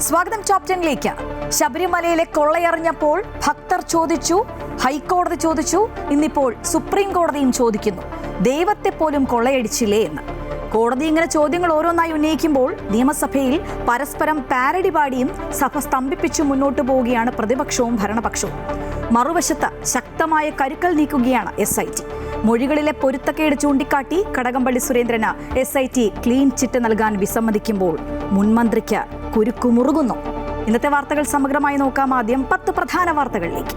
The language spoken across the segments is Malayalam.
സ്വാഗതം ടോപ് 10ലേക്ക്. ശബരിമലയിലെ കൊള്ളയറിഞ്ഞപ്പോൾ ഭക്തർ ചോദിച്ചു, ഹൈക്കോടതി ചോദിച്ചു, ഇന്നിപ്പോൾ സുപ്രീം കോടതിയും ചോദിക്കുന്നു, ദൈവത്തെ പോലും കൊള്ളയടിച്ചില്ലേ എന്ന്. കോടതി ഇങ്ങനെ ചോദ്യങ്ങൾ ഓരോന്നായി ഉന്നയിക്കുമ്പോൾ നിയമസഭയിൽ പരസ്പരം പാരഡി പാടിയും സഭ സ്തംഭിപ്പിച്ചു മുന്നോട്ടു പോവുകയാണ് പ്രതിപക്ഷവും ഭരണപക്ഷവും. മറുവശത്ത് ശക്തമായ കരുക്കൾ നീക്കുകയാണ് SIT. മൊഴികളിലെ പൊരുത്തക്കേട് ചൂണ്ടിക്കാട്ടി കടകംപള്ളി സുരേന്ദ്രന് SIT ക്ലീൻ ചിറ്റ് നൽകാൻ വിസമ്മതിക്കുമ്പോൾ മുൻമന്ത്രിക്ക് കുരുക്കുമുറുകുന്നു. ഇന്നത്തെ വാർത്തകൾ സമഗ്രമായി നോക്കാം. ആദ്യം 10 പ്രധാന വാർത്തകളിലേക്ക്.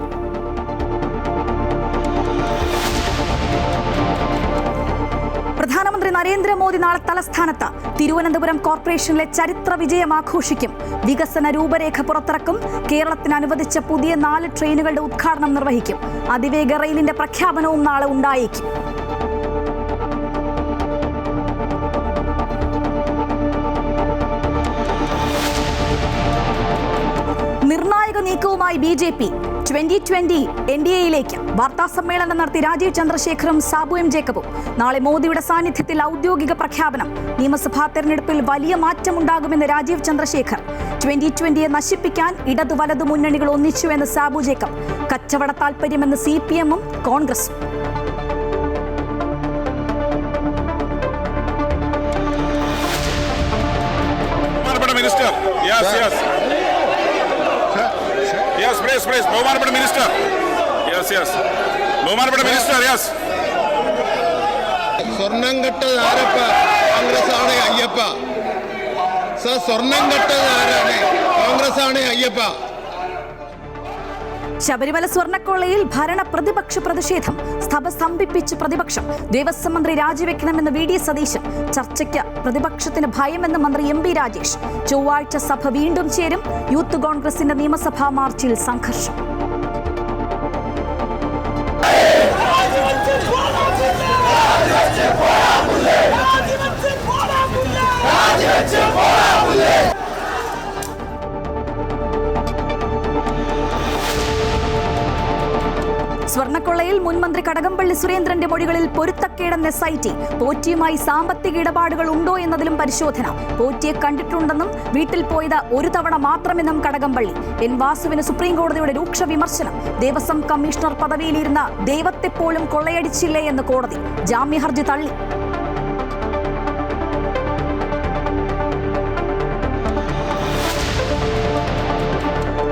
പ്രധാനമന്ത്രി നരേന്ദ്രമോദി നാളെ തലസ്ഥാനത്ത് തിരുവനന്തപുരം കോർപ്പറേഷനിലെ ചരിത്ര വിജയം ആഘോഷിക്കും. വികസന രൂപരേഖ പുറത്തിറക്കും. കേരളത്തിന് അനുവദിച്ച പുതിയ 4 ട്രെയിനുകളുടെ ഉദ്ഘാടനം നിർവഹിക്കും. അതിവേഗ റെയിലിന്റെ പ്രഖ്യാപനവും നാളെ ഉണ്ടായേക്കും. നിർണായക നീക്കവുമായി BJP 2020 NDAയിലേക്ക് വാർത്താസമ്മേളനം നടത്തി രാജീവ് ചന്ദ്രശേഖറും സാബു M. ജേക്കബും. നാളെ മോദിയുടെ സാന്നിധ്യത്തിൽ ഔദ്യോഗിക പ്രഖ്യാപനം. നിയമസഭാ തെരഞ്ഞെടുപ്പിൽ വലിയ മാറ്റമുണ്ടാകുമെന്ന് രാജീവ് ചന്ദ്രശേഖർ. 2020യെ നശിപ്പിക്കാൻ ഇടതു വലതു മുന്നണികൾ ഒന്നിച്ചുവെന്ന് സാബു ജേക്കബ്. കച്ചവട താൽപര്യമെന്ന് CPM-ഉം കോൺഗ്രസും. ബഹുമാനപ്പെട്ട മിനിസ്റ്റർ, ബഹുമാനപ്പെട്ട മിനിസ്റ്റർ, സ്വർണം കെട്ടത് ആരപ്പ? കോൺഗ്രസ് ആണ് അയ്യപ്പ. സ്വർണം കെട്ടത് ആരാണ്? കോൺഗ്രസ് ആണ് അയ്യപ്പ. ശബരിമല സ്വർണ്ണക്കൊള്ളയിൽ ഭരണ പ്രതിപക്ഷ പ്രതിഷേധം. സഭ സ്തംഭിപ്പിച്ച് പ്രതിപക്ഷം. ദേവസ്വം മന്ത്രി രാജിവെക്കണമെന്ന് VD സതീശൻ. ചർച്ചയ്ക്ക് പ്രതിപക്ഷത്തിന് ഭയമെന്ന് മന്ത്രി MP രാജേഷ്. ചൊവ്വാഴ്ച സഭ വീണ്ടും ചേരും. യൂത്ത് കോൺഗ്രസിന്റെ നിയമസഭാ മാർച്ചിൽ സംഘർഷം. സ്വർണ്ണക്കൊള്ളയിൽ മുൻമന്ത്രി കടകംപള്ളി സുരേന്ദ്രന്റെ മൊഴികളിൽ പൊരുത്തക്കേടെന്ന് SIT. പോറ്റിയുമായി സാമ്പത്തിക ഇടപാടുകൾ ഉണ്ടോ എന്നതിലും പരിശോധന. പോറ്റിയെ കണ്ടിട്ടുണ്ടെന്നും വീട്ടിൽ പോയത് ഒരു തവണ മാത്രമെന്നും കടകംപള്ളി. N. വാസുവിന് സുപ്രീം കോടതിയുടെ രൂക്ഷ വിമർശനം. ദേവസ്വം കമ്മീഷണർ പദവിയിലിരുന്ന ദൈവത്തെ പോലും കൊള്ളയടിച്ചില്ലേ എന്ന് കോടതി. ജാമ്യഹർജി തള്ളി.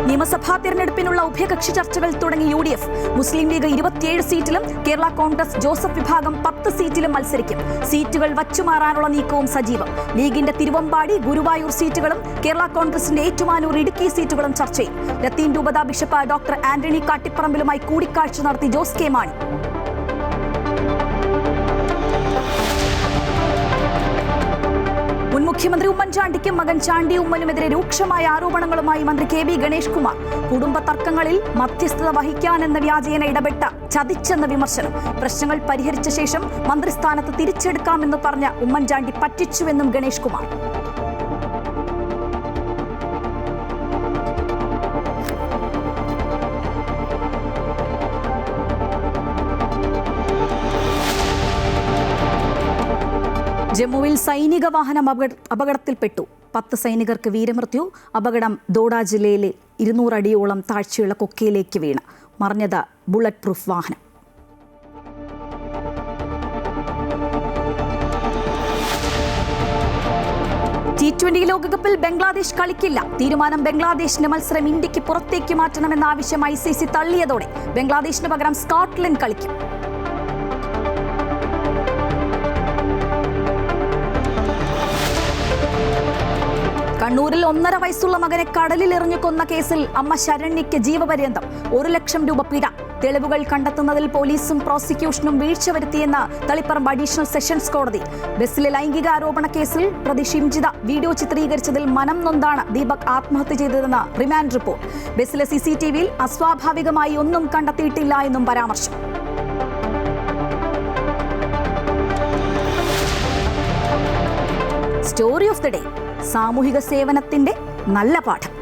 നിയമസഭാ തെരഞ്ഞെടുപ്പിനുള്ള ഉഭയകക്ഷി ചർച്ചകൾ തുടങ്ങി UDF. മുസ്ലിം ലീഗ് 27 സീറ്റിലും കേരള കോൺഗ്രസ് ജോസഫ് വിഭാഗം 10 സീറ്റിലും മത്സരിക്കും. സീറ്റുകൾ വച്ചുമാറാനുള്ള നീക്കവും സജീവം. ലീഗിന്റെ തിരുവമ്പാടി, ഗുരുവായൂർ സീറ്റുകളും കേരള കോൺഗ്രസിന്റെ ഏറ്റുമാനൂർ, ഇടുക്കി സീറ്റുകളും ചർച്ചയിൽ. ലത്തീൻ രൂപതാ ബിഷപ്പ് ഡോക്ടർ ആന്റണി കാട്ടിപ്പറമ്പിലുമായി കൂടിക്കാഴ്ച നടത്തി ജോസ് കെ മാണി. മുൻ മുഖ്യമന്ത്രി ഉമ്മൻചാണ്ടിക്കും മകൻ ചാണ്ടി ഉമ്മനുമെതിരെ രൂക്ഷമായ ആരോപണങ്ങളുമായി മന്ത്രി KB ഗണേഷ് കുമാർ. കുടുംബ തർക്കങ്ങളിൽ മധ്യസ്ഥത വഹിക്കാനെന്ന വ്യാജേന ഇടപെട്ട ചതിച്ചെന്ന വിമർശനം. പ്രശ്നങ്ങൾ പരിഹരിച്ച ശേഷം മന്ത്രിസ്ഥാനത്ത് തിരിച്ചെടുക്കാമെന്ന് പറഞ്ഞ ഉമ്മൻചാണ്ടി പറ്റിച്ചുവെന്നും ഗണേഷ് കുമാർ. ജമ്മുവിൽ സൈനിക വാഹനം അപകടത്തിൽപ്പെട്ടു. 10 സൈനികർക്ക് വീരമൃത്യു. അപകടം ദോഡ ജില്ലയിലെ 200 അടിയോളം താഴ്ചയുള്ള കൊക്കയിലേക്ക് വീണ്. മറിഞ്ഞത് ബുള്ളറ്റ് പ്രൂഫ് വാഹനം. T20 ലോകകപ്പിൽ ബംഗ്ലാദേശ് കളിക്കില്ല. തീരുമാനം ബംഗ്ലാദേശിന്റെ മത്സരം ഇന്ത്യക്ക് പുറത്തേക്ക് മാറ്റണമെന്ന ആവശ്യം ICC തള്ളിയതോടെ ബംഗ്ലാദേശിന് പകരം സ്കോട്ട്ലൻഡ് കളിക്കും. കണ്ണൂരിൽ 1.5 വയസ്സുള്ള മകനെ കടലിൽ എറിഞ്ഞു കൊന്ന കേസിൽ അമ്മ ശരണ്യയ്ക്ക് ജീവപര്യന്തം. 1 ലക്ഷം രൂപ പിഴ. തെളിവുകൾ കണ്ടെത്തുന്നതിൽ പോലീസും പ്രോസിക്യൂഷനും വീഴ്ച വരുത്തിയെന്ന് തളിപ്പറമ്പ് അഡീഷണൽ സെഷൻസ് കോടതി. ബസ്സിലെ ലൈംഗിക ആരോപണ കേസിൽ പ്രതി ഷിംജിത വീഡിയോ ചിത്രീകരിച്ചതിൽ മനം നൊന്താണ് ദീപക് ആത്മഹത്യ ചെയ്തതെന്ന് റിമാൻഡ് റിപ്പോർട്ട്. ബസ്സിലെ CCTVയിൽ അസ്വാഭാവികമായി ഒന്നും കണ്ടെത്തിയിട്ടില്ല എന്നും പരാമർശം. Story of the day. സാമൂഹിക സേവനത്തിന്റെ നല്ല പാഠം.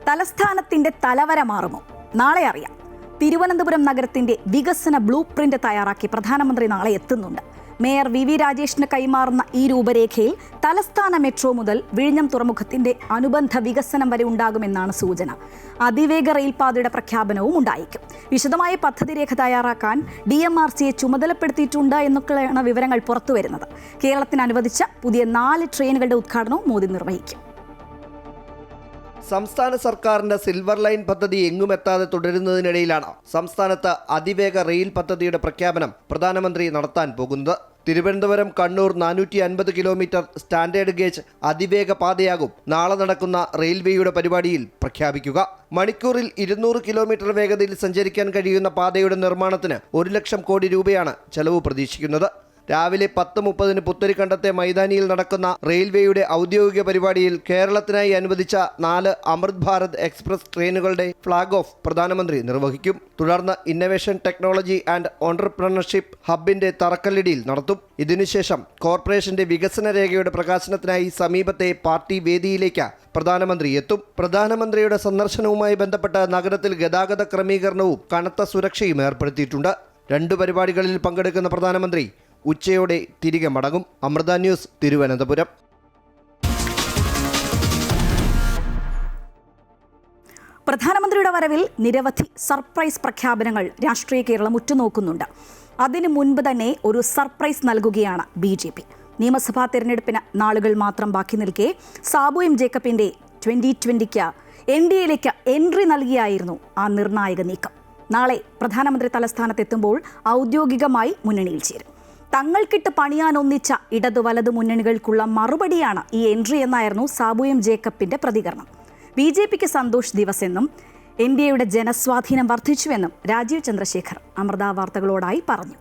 തലസ്ഥാനത്തിന്റെ തലവര മാറുമോ? നാളെ അറിയാം. തിരുവനന്തപുരം നഗരത്തിന്റെ വികസന ബ്ലൂ പ്രിന്റ് തയ്യാറാക്കി പ്രധാനമന്ത്രി നാളെ എത്തുന്നുണ്ട്. മേയർ വി രാജേഷിന് കൈമാറുന്ന ഈ രൂപരേഖയിൽ തലസ്ഥാന മെട്രോ മുതൽ വിഴിഞ്ഞം തുറമുഖത്തിന്റെ അനുബന്ധ വികസനം വരെ ഉണ്ടാകുമെന്നാണ് സൂചന. അതിവേഗ റെയിൽപാതയുടെ പ്രഖ്യാപനവും ഉണ്ടായേക്കും. വിശദമായ പദ്ധതി രേഖ തയ്യാറാക്കാൻ DMRCയെ ചുമതലപ്പെടുത്തിയിട്ടുണ്ട് എന്നൊക്കെയാണ് വിവരങ്ങൾ പുറത്തുവരുന്നത്. കേരളത്തിന് അനുവദിച്ച പുതിയ 4 ട്രെയിനുകളുടെ ഉദ്ഘാടനവും മോദി നിർവഹിക്കും. സംസ്ഥാന സർക്കാരിന്റെ സിൽവർ ലൈൻ പദ്ധതി എങ്ങുമെത്താതെ തുടരുന്നതിനിടയിലാണ് സംസ്ഥാനത്ത് അതിവേഗ റെയിൽ പദ്ധതിയുടെ പ്രഖ്യാപനം പ്രധാനമന്ത്രി നടത്താൻ പോകുന്നത്. Thiruvananthapuram Kannur 450 kilometre standard gauge അതിവേഗ പാതയാകും നാളെ നടക്കുന്ന റെയിൽവേയുടെ പരിപാടിയിൽ പ്രഖ്യാപിക്കുക. മണിക്കൂറിൽ 200 കിലോമീറ്റർ വേഗതയിൽ സഞ്ചരിക്കാൻ കഴിയുന്ന പാതയുടെ നിർമ്മാണത്തിന് 1 ലക്ഷം കോടി രൂപയാണ് ചെലവ് പ്രതീക്ഷിക്കുന്നത്. രാവിലെ 10:30 പുത്തരിക്കണ്ടത്തെ മൈതാനിയിൽ നടക്കുന്ന റെയിൽവേയുടെ ഔദ്യോഗിക പരിപാടിയിൽ കേരളത്തിനായി അനുവദിച്ച 4 അമൃത് ഭാരത് എക്സ്പ്രസ് ട്രെയിനുകളുടെ ഫ്ളാഗ് ഓഫ് പ്രധാനമന്ത്രി നിർവഹിക്കും. തുടർന്ന് ഇന്നവേഷൻ ടെക്നോളജി ആൻഡ് ഓൺട്രപ്രണർഷിപ്പ് ഹബിന്റെ തറക്കല്ലിടിയിൽ നടത്തും. ഇതിനുശേഷം കോർപ്പറേഷന്റെ വികസന രേഖയുടെ പ്രകാശനത്തിനായി സമീപത്തെ പാർട്ടി വേദിയിലേക്ക് പ്രധാനമന്ത്രി എത്തും. പ്രധാനമന്ത്രിയുടെ സന്ദർശനവുമായി ബന്ധപ്പെട്ട് നഗരത്തിൽ ഗതാഗത ക്രമീകരണവും കനത്ത സുരക്ഷയും ഏർപ്പെടുത്തിയിട്ടുണ്ട്. 2 പരിപാടികളിൽ പങ്കെടുക്കുന്ന പ്രധാനമന്ത്രി ഉച്ചയോടെ തിരികെ മടങ്ങും. അമൃത ന്യൂസ്, തിരുവനന്തപുരം. പ്രധാനമന്ത്രിയുടെ വരവിൽ നിരവധി സർപ്രൈസ് പ്രഖ്യാപനങ്ങൾ രാഷ്ട്രീയ കേരളം ഉറ്റുനോക്കുന്നുണ്ട്. അതിനു മുൻപ് തന്നെ ഒരു സർപ്രൈസ് നൽകുകയാണ് BJP. നിയമസഭാ തെരഞ്ഞെടുപ്പിന് നാളുകൾ മാത്രം ബാക്കി നിൽക്കെ സാബു എം ജേക്കബിന്റെ 2020 NDAയിലേക്ക് എൻട്രി നൽകിയായിരുന്നു ആ നിർണായക നീക്കം. നാളെ പ്രധാനമന്ത്രി തലസ്ഥാനത്തെത്തുമ്പോൾ ഔദ്യോഗികമായി മുന്നണിയിൽ ചേരും. തങ്ങൾക്കിട്ട് പണിയാനൊന്നിച്ച ഇടതു വലതു മുന്നണികൾക്കുള്ള മറുപടിയാണ് ഈ എൻട്രി എന്നായിരുന്നു സാബു എം ജേക്കബിന്റെ പ്രതികരണം. BJPക്ക് സന്തോഷ് ദിവസ് എന്നും NDAയുടെ ജനസ്വാധീനം വർദ്ധിച്ചുവെന്നും രാജീവ് ചന്ദ്രശേഖർ അമൃത വാർത്തകളോടായി പറഞ്ഞു.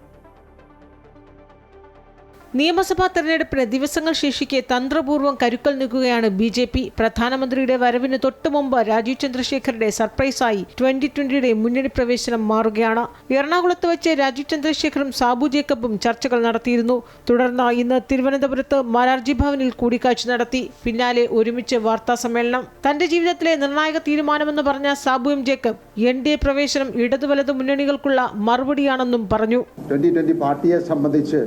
നിയമസഭാ തെരഞ്ഞെടുപ്പിന് ദിവസങ്ങൾ ശേഷിക്കെ തന്ത്രപൂർവ്വം കരുക്കൾ നീക്കുകയാണ് BJP. പ്രധാനമന്ത്രിയുടെ വരവിന് തൊട്ടുമുമ്പ് രാജീവ് ചന്ദ്രശേഖറുടെ സർപ്രൈസായി 2020 മുന്നണി പ്രവേശനം മാറുകയാണ്. എറണാകുളത്ത് വെച്ച് രാജീവ് ചന്ദ്രശേഖറും സാബു ജേക്കബും ചർച്ചകൾ നടത്തിയിരുന്നു. തുടർന്ന് ഇന്ന് തിരുവനന്തപുരത്ത് മാരാർജി ഭവനിൽ കൂടിക്കാഴ്ച നടത്തി. പിന്നാലെ ഒരുമിച്ച് വാർത്താ സമ്മേളനം. തന്റെ ജീവിതത്തിലെ നിർണായക തീരുമാനമെന്ന് പറഞ്ഞ സാബു എം ജേക്കബ് NDA പ്രവേശനം ഇടതു വലതു മുന്നണികൾക്കുള്ള മറുപടിയാണെന്നും പറഞ്ഞു. 2020 പാർട്ടിയെ സംബന്ധിച്ച്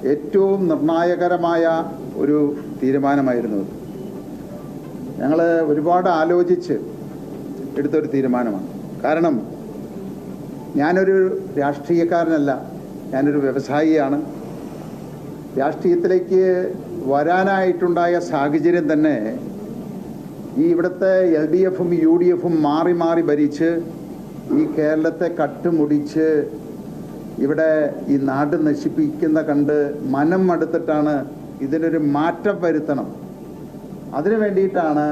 ഏറ്റവും നിർണായകരമായ ഒരു തീരുമാനമായിരുന്നു. ഞങ്ങൾ ഒരുപാട് ആലോചിച്ച് എടുത്തൊരു തീരുമാനമാണ്. കാരണം ഞാനൊരു രാഷ്ട്രീയക്കാരനല്ല, ഞാനൊരു വ്യവസായിയാണ്. രാഷ്ട്രീയത്തിലേക്ക് വരാനായിട്ടുണ്ടായ സാഹചര്യം തന്നെ ഈ ഇവിടുത്തെ LDFും UDFും മാറി മാറി ഭരിച്ച് ഈ കേരളത്തെ കട്ടുമുടിച്ച് ഇവിടെ ഈ നാട് നശിപ്പിക്കുന്ന കണ്ട് മനം മടുത്തിട്ടാണ് ഇതിനൊരു മാറ്റം വരുത്തണം. അതിനു വേണ്ടിയിട്ടാണ്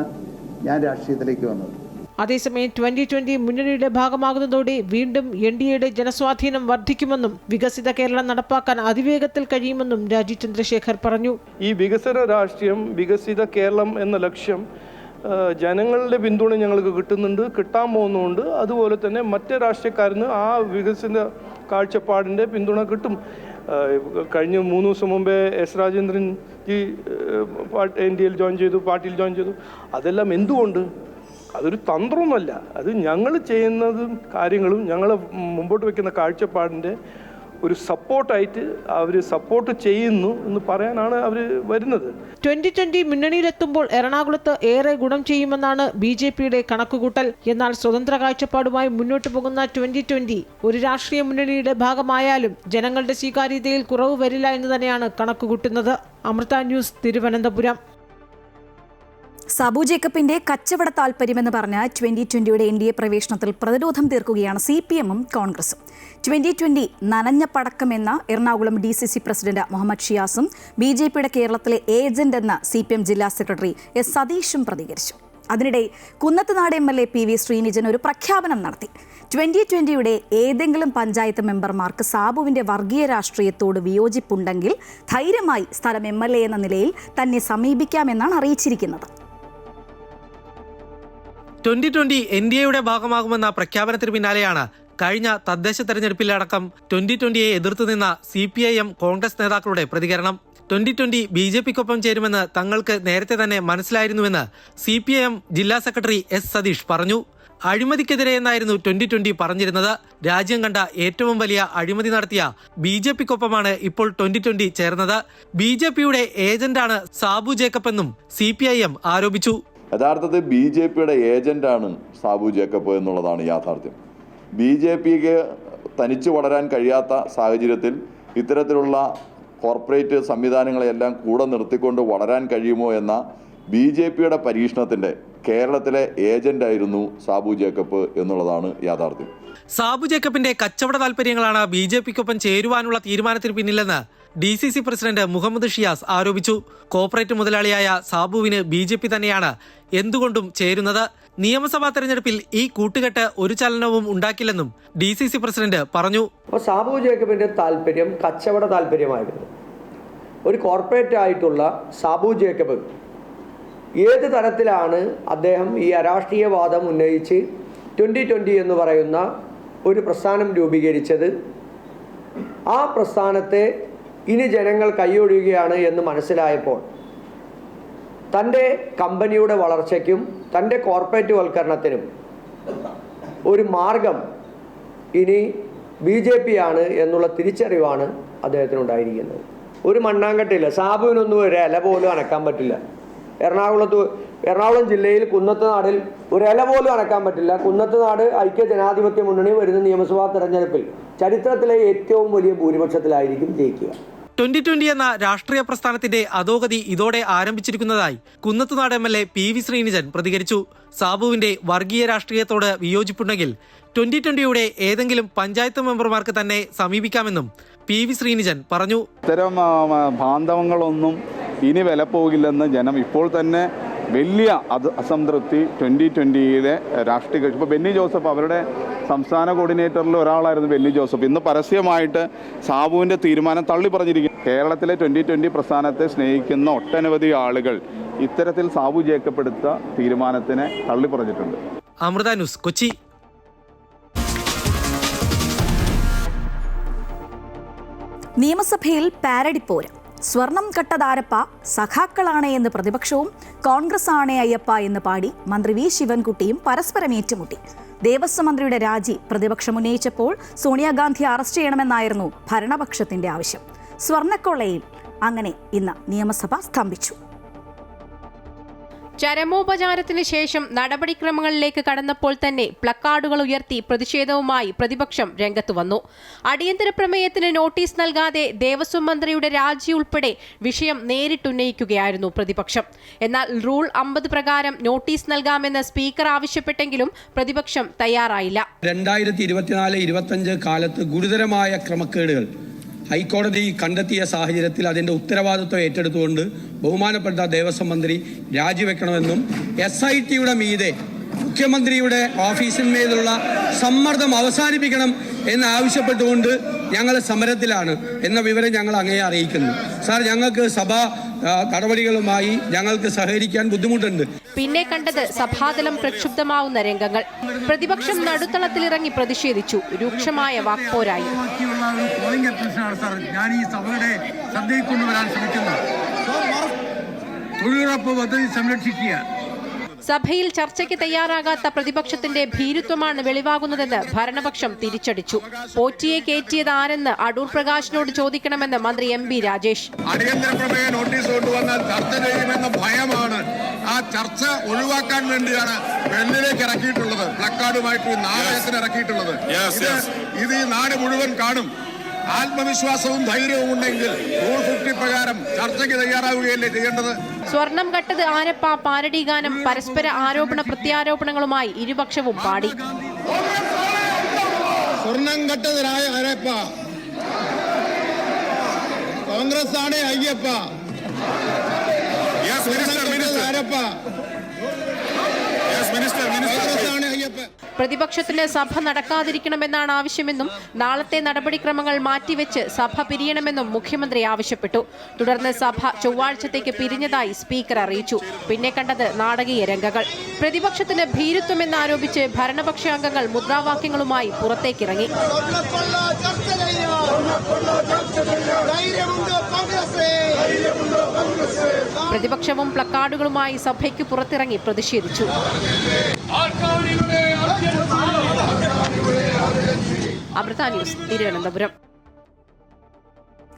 ഞാൻ രാഷ്ട്രീയത്തിലേക്ക് വന്നത്. അതേസമയം 2020 മുന്നണിയുടെ ഭാഗമാകുന്നതോടെ വീണ്ടും NDAയുടെ ജനസ്വാധീനം വർദ്ധിക്കുമെന്നും വികസിത കേരളം നടപ്പാക്കാൻ അതിവേഗത്തിൽ കഴിയുമെന്നും രാജീവ് ചന്ദ്രശേഖർ പറഞ്ഞു. ഈ വികസന രാഷ്ട്രീയം, വികസിത കേരളം എന്ന ലക്ഷ്യം ജനങ്ങളുടെ പിന്തുണ ഞങ്ങൾക്ക് കിട്ടുന്നുണ്ട്, കിട്ടാൻ പോകുന്നുണ്ട്. അതുപോലെ തന്നെ മറ്റ് രാഷ്ട്രീയക്കാരന് ആ വികസന കാഴ്ചപ്പാടിൻ്റെ പിന്തുണ കിട്ടും. കഴിഞ്ഞ 3 ദിവസം മുമ്പേ എസ് രാജേന്ദ്രൻ ജി NDAയിൽ ജോയിൻ ചെയ്തു, പാർട്ടിയിൽ ജോയിൻ ചെയ്തു. അതെല്ലാം എന്തുകൊണ്ട്? അതൊരു തന്ത്രമൊന്നുമല്ല, അത് ഞങ്ങൾ ചെയ്യുന്നതും കാര്യങ്ങളും ഞങ്ങൾ മുമ്പോട്ട് വയ്ക്കുന്ന കാഴ്ചപ്പാടിൻ്റെ ഒരു സപ്പോർട്ടായിട്ട് അവർ സപ്പോർട്ട് ചെയ്യുന്നു എന്ന് പറയാനാണ് അവർ വരുന്നത്. 2020 മുന്നണിയിലെത്തുമ്പോൾ എറണാകുളത്ത് ഏറെ ഗുണം ചെയ്യുമെന്നാണ് BJPയുടെ കണക്കുകൂട്ടൽ. എന്നാൽ സ്വതന്ത്ര കാഴ്ചപ്പാടുമായി മുന്നോട്ട് പോകുന്ന 2020 ഒരു രാഷ്ട്രീയ മുന്നണിയുടെ ഭാഗമായാലും ജനങ്ങളുടെ സ്വീകാര്യതയിൽ കുറവ് വരില്ല എന്ന് തന്നെയാണ് കണക്കുകൂട്ടുന്നത്. അമൃത ന്യൂസ്, തിരുവനന്തപുരം. സാബു ജേക്കബിന്റെ കച്ചവട താൽപര്യമെന്ന് പറഞ്ഞ 2020 NDA പ്രവേശനത്തിൽ പ്രതിരോധം തീർക്കുകയാണ് CPMും കോൺഗ്രസും. 2020 നനഞ്ഞ പടക്കമെന്ന എറണാകുളം DCC പ്രസിഡന്റ് മുഹമ്മദ് ഷിയാസും BJPയുടെ കേരളത്തിലെ ഏജന്റ് എന്ന CPM ജില്ലാ സെക്രട്ടറി S സതീഷും പ്രതികരിച്ചു. അതിനിടെ കുന്നത്തുനാട് MLA PV ശ്രീനിജൻ ഒരു പ്രഖ്യാപനം നടത്തി. 2020യുടെ ഏതെങ്കിലും പഞ്ചായത്ത് മെമ്പർമാർക്ക് സാബുവിന്റെ വർഗീയ രാഷ്ട്രീയത്തോട് വിയോജിപ്പുണ്ടെങ്കിൽ ധൈര്യമായി സ്ഥലം MLA എന്ന നിലയിൽ തന്നെ സമീപിക്കാമെന്നാണ് അറിയിച്ചിരിക്കുന്നത്. 2020 NDAയുടെ ഭാഗമാകുമെന്ന പ്രഖ്യാപനത്തിന് പിന്നാലെയാണ് കഴിഞ്ഞ തദ്ദേശ തെരഞ്ഞെടുപ്പിലടക്കം 2020യെ എതിർത്തുനിന്ന CPIM കോൺഗ്രസ് നേതാക്കളുടെ പ്രതികരണം. 2020 BJPക്കൊപ്പം ചേരുമെന്ന് തങ്ങൾക്ക് നേരത്തെ തന്നെ മനസ്സിലായിരുന്നുവെന്ന് CPIM ജില്ലാ സെക്രട്ടറി S സതീഷ് പറഞ്ഞു. അഴിമതിക്കെതിരെ എന്നായിരുന്നു 2020 പറഞ്ഞിരുന്നത്. രാജ്യം കണ്ട ഏറ്റവും വലിയ അഴിമതി നടത്തിയ BJPക്കൊപ്പമാണ് ഇപ്പോൾ 2020 ചേർന്നത്. BJPയുടെ ഏജന്റാണ് സാബു ജേക്കബ് എന്നും CPIM ആരോപിച്ചു. യഥാർത്ഥത്തിൽ BJPയുടെ ഏജന്റാണ് സാബു ജേക്കബ് എന്നുള്ളതാണ് യാഥാർത്ഥ്യം. BJPക്ക് തനിച്ചു വളരാൻ കഴിയാത്ത സാഹചര്യത്തിൽ ഇത്തരത്തിലുള്ള കോർപ്പറേറ്റ് സംവിധാനങ്ങളെല്ലാം കൂടെ നിർത്തിക്കൊണ്ട് വളരാൻ കഴിയുമോ എന്ന BJPയുടെ പരീക്ഷണത്തിൻ്റെ കേരളത്തിലെ ഏജന്റായിരുന്നു സാബു ജേക്കബ് എന്നുള്ളതാണ് യാഥാർത്ഥ്യം. സാബു ജേക്കബിന്റെ കച്ചവട താൽപര്യങ്ങളാണ് BJPക്കൊപ്പം ചേരുവാനുള്ള തീരുമാനത്തിന് പിന്നിലെന്ന് DCC പ്രസിഡന്റ് മുഹമ്മദ് ഷിയാസ് ആരോപിച്ചു. കോർപ്പറേറ്റ് മുതലാളിയായ സാബുവിന് BJP തന്നെയാണ് എന്തുകൊണ്ടും ചേരുന്നത്. നിയമസഭാ തെരഞ്ഞെടുപ്പിൽ ഈ കൂട്ടുകെട്ട് ഒരു ചലനവും ഉണ്ടാക്കില്ലെന്നും DCC പ്രസിഡന്റ് പറഞ്ഞു. അപ്പോൾ സാബു ജേക്കബിന്റെ താല്പര്യം കച്ചവട താല്പര്യമായിരുന്നു. ഒരു കോർപ്പറേറ്റ് ആയിട്ടുള്ള സാബു ജേക്കബ് ഏത് തരത്തിലാണ് അദ്ദേഹം ഈ അരാഷ്ട്രീയവാദം ഉന്നയിച്ച് 2020 എന്ന് പറയുന്ന ഒരു പ്രസ്ഥാനം രൂപീകരിച്ചത്, ആ പ്രസ്ഥാനത്തെ ഇനി ജനങ്ങൾ കൈയൊഴിയുകയാണ് എന്ന് മനസ്സിലായപ്പോൾ തൻ്റെ കമ്പനിയുടെ വളർച്ചയ്ക്കും തൻ്റെ കോർപ്പറേറ്റ് വൽക്കരണത്തിനും ഒരു മാർഗം ഇനി BJP ആണ് എന്നുള്ള തിരിച്ചറിവാണ് അദ്ദേഹത്തിനുണ്ടായിരിക്കുന്നത്. ഒരു മണ്ണാങ്കട്ടില്ല, സാബുവിനൊന്നും ഒരു ഇല പോലും അനക്കാൻ പറ്റില്ല. എറണാകുളം ജില്ലയിൽ കുന്നത്തുനാടിൽ ഒരു ഇല പോലും അനക്കാൻ പറ്റില്ല. കുന്നത്തുനാട് ഐക്യ ജനാധിപത്യ മുന്നണി വരുന്ന നിയമസഭാ തെരഞ്ഞെടുപ്പിൽ ചരിത്രത്തിലെ ഏറ്റവും വലിയ ഭൂരിപക്ഷത്തിലായിരിക്കും ജയിക്കുക. 2020 എന്ന രാഷ്ട്രീയ പ്രസ്ഥാനത്തിന്റെ അധോഗതി ഇതോടെ ആരംഭിച്ചിരിക്കുന്നതായി കുന്നത്തുനാട് MLA PV ശ്രീനിജൻ പ്രതികരിച്ചു. സാബുവിന്റെ വർഗീയ രാഷ്ട്രീയത്തോട് വിയോജിപ്പുണ്ടെങ്കിൽ 2020യുടെ ഏതെങ്കിലും പഞ്ചായത്ത് മെമ്പർമാർക്ക് തന്നെ സമീപിക്കാമെന്നും PV ശ്രീനിജൻ പറഞ്ഞു. ഇത്തരം ബാന്ധവങ്ങളൊന്നും ഇനി വില പോകില്ലെന്ന് ജനം ഇപ്പോൾ തന്നെ വലിയ അസംതൃപ്തി 2020യിലെ രാഷ്ട്രീയ കക്ഷി. ഇപ്പോൾ ബെന്നി ജോസഫ് അവരുടെ സംസ്ഥാന കോർഡിനേറ്ററിൽ ഒരാളായിരുന്നു ബെന്നി ജോസഫ്. ഇന്ന് പരസ്യമായിട്ട് സാബുവിൻ്റെ തീരുമാനം തള്ളി പറഞ്ഞിരിക്കുന്നു. കേരളത്തിലെ 2020 പ്രസ്ഥാനത്തെ സ്നേഹിക്കുന്ന ഒട്ടനവധി ആളുകൾ ഇത്തരത്തിൽ സാബു ജേക്കബ് എടുത്ത തീരുമാനത്തിനെ തള്ളി പറഞ്ഞിട്ടുണ്ട്. അമൃത ന്യൂസ്, കൊച്ചി. നിയമസഭയിൽ പാരഡിപ്പോര്. സ്വർണം കട്ടതാരപ്പ സഖാക്കളാണ് എന്ന് പ്രതിപക്ഷവും കോൺഗ്രസ് ആണ് അയ്യപ്പ എന്ന് പാടി മന്ത്രി വി ശിവൻകുട്ടിയും പരസ്പരം ഏറ്റുമുട്ടി. ദേവസ്വം മന്ത്രിയുടെ രാജി പ്രതിപക്ഷം ഉന്നയിച്ചപ്പോൾ സോണിയാഗാന്ധി അറസ്റ്റ് ചെയ്യണമെന്നായിരുന്നു ഭരണപക്ഷത്തിന്റെ ആവശ്യം. സ്വർണ്ണക്കൊള്ളയിൽ അങ്ങനെ ഇന്ന് നിയമസഭ സ്തംഭിച്ചു. ചരമോപചാരത്തിന് ശേഷം നടപടിക്രമങ്ങളിലേക്ക് കടന്നപ്പോൾ തന്നെ പ്ലക്കാർഡുകൾ ഉയർത്തി പ്രതിഷേധവുമായി പ്രതിപക്ഷം രംഗത്തു വന്നു. അടിയന്തര പ്രമേയത്തിന് നോട്ടീസ് നൽകാതെ ദേവസ്വം മന്ത്രിയുടെ രാജി ഉൾപ്പെടെ വിഷയം നേരിട്ടുന്നയിക്കുകയായിരുന്നു പ്രതിപക്ഷം. എന്നാൽ റൂൾ 50 പ്രകാരം നോട്ടീസ് നൽകാമെന്ന് സ്പീക്കർ ആവശ്യപ്പെട്ടെങ്കിലും പ്രതിപക്ഷം തയ്യാറായില്ല. 2024-25 കാലത്ത് ഗുരുതരമായ ക്രമക്കേടുകൾ ഹൈക്കോടതി കണ്ടെത്തിയ സാഹചര്യത്തിൽ അതിൻ്റെ ഉത്തരവാദിത്വം ഏറ്റെടുത്തുകൊണ്ട് ബഹുമാനപ്പെട്ട ദേവസ്വം മന്ത്രി രാജിവെക്കണമെന്നും SITയുടെ മീതെ മുഖ്യമന്ത്രിയുടെ ഓഫീസിന്മേലുള്ള സമ്മർദ്ദം അവസാനിപ്പിക്കണം എന്നാവശ്യപ്പെട്ടുകൊണ്ട് ഞങ്ങൾ സമരത്തിലാണ് എന്ന വിവരം ഞങ്ങൾ അങ്ങയെ അറിയിക്കുന്നു. സാർ, ഞങ്ങൾക്ക് സഭാ നടപടികളുമായി ഞങ്ങൾക്ക് സഹകരിക്കാൻ ബുദ്ധിമുട്ടുണ്ട്. പിന്നെ കണ്ടത് സഭാതലം പ്രക്ഷുബ്ധമാവുന്ന രംഗങ്ങൾ. പ്രതിപക്ഷം നടുത്തളത്തിലിറങ്ങി പ്രതിഷേധിച്ചു. രൂക്ഷമായ വാക്പോരായി. ഞാൻ ഈ സഭയുടെ ശ്രദ്ധയിൽ കൊണ്ടുവരാൻ ശ്രമിക്കുന്ന തൊഴിലുറപ്പ് പദ്ധതി സംരക്ഷിക്കുക. സഭയിൽ ചർച്ചയ്ക്ക് തയ്യാറാകാത്ത പ്രതിപക്ഷത്തിന്റെ ഭീരുത്വമാണ് വെളിവാകുന്നതെന്ന് ഭരണപക്ഷം തിരിച്ചടിച്ചു. പോറ്റിയെ കയറ്റിയത് ആരെന്ന് അടൂർ പ്രകാശിനോട് ചോദിക്കണമെന്ന് മന്ത്രി MB രാജേഷ്. അടിയന്തര പ്രമേയ നോട്ടീസ് കൊണ്ടുവന്നാൽ ചർച്ച ചെയ്യുമെന്ന ഭയമാണ്. ആ ചർച്ച ഒഴിവാക്കാൻ വേണ്ടിയാണ് വെള്ളിലേക്ക് ഇറക്കിയിട്ടുള്ളത്, പ്ലക്കാർഡുമായിട്ട് നാടകത്തിന് ഇറക്കിയിട്ടുള്ളത്. ഇത് ഈ നാട് മുഴുവൻ കാണും. ആത്മവിശ്വാസവും ധൈര്യവും ഉണ്ടെങ്കിൽ റൂൾ 50 പ്രകാരം ചർച്ചയ്ക്ക് തയ്യാറാവുകയല്ലേ ചെയ്യേണ്ടത്. സ്വർണം കട്ടത് ആരപ്പ പാരഡി ഗാനം പരസ്പര ആരോപണ പ്രത്യാരോപണങ്ങളുമായി ഇരുപക്ഷവും പാടി. സ്വർണം കട്ടത് ആരപ്പ, കോൺഗ്രസ് ആണ് അയ്യപ്പ. ആരപ്പ, കോൺഗ്രസ് ആണ് അയ്യപ്പ. പ്രതിപക്ഷത്തിന് സഭ നടക്കാതിരിക്കണമെന്നാണ് ആവശ്യമെന്നും നാളത്തെ നടപടിക്രമങ്ങൾ മാറ്റിവെച്ച് സഭ പിരിയണമെന്നും മുഖ്യമന്ത്രി ആവശ്യപ്പെട്ടു. തുടർന്ന് സഭ ചൊവ്വാഴ്ചത്തേക്ക് പിരിഞ്ഞതായി സ്പീക്കർ അറിയിച്ചു. പിന്നെ കണ്ടത് നാടകീയ രംഗങ്ങൾ. പ്രതിപക്ഷത്തിന് ഭീരുത്വമെന്നാരോപിച്ച് ഭരണപക്ഷ അംഗങ്ങൾ മുദ്രാവാക്യങ്ങളുമായി പുറത്തേക്കിറങ്ങി. പ്രതിപക്ഷവും പ്ലക്കാർഡുകളുമായി സഭയ്ക്ക് പുറത്തിറങ്ങി പ്രതിഷേധിച്ചു. അമൃത ന്യൂസ്, തിരുവനന്തപുരം.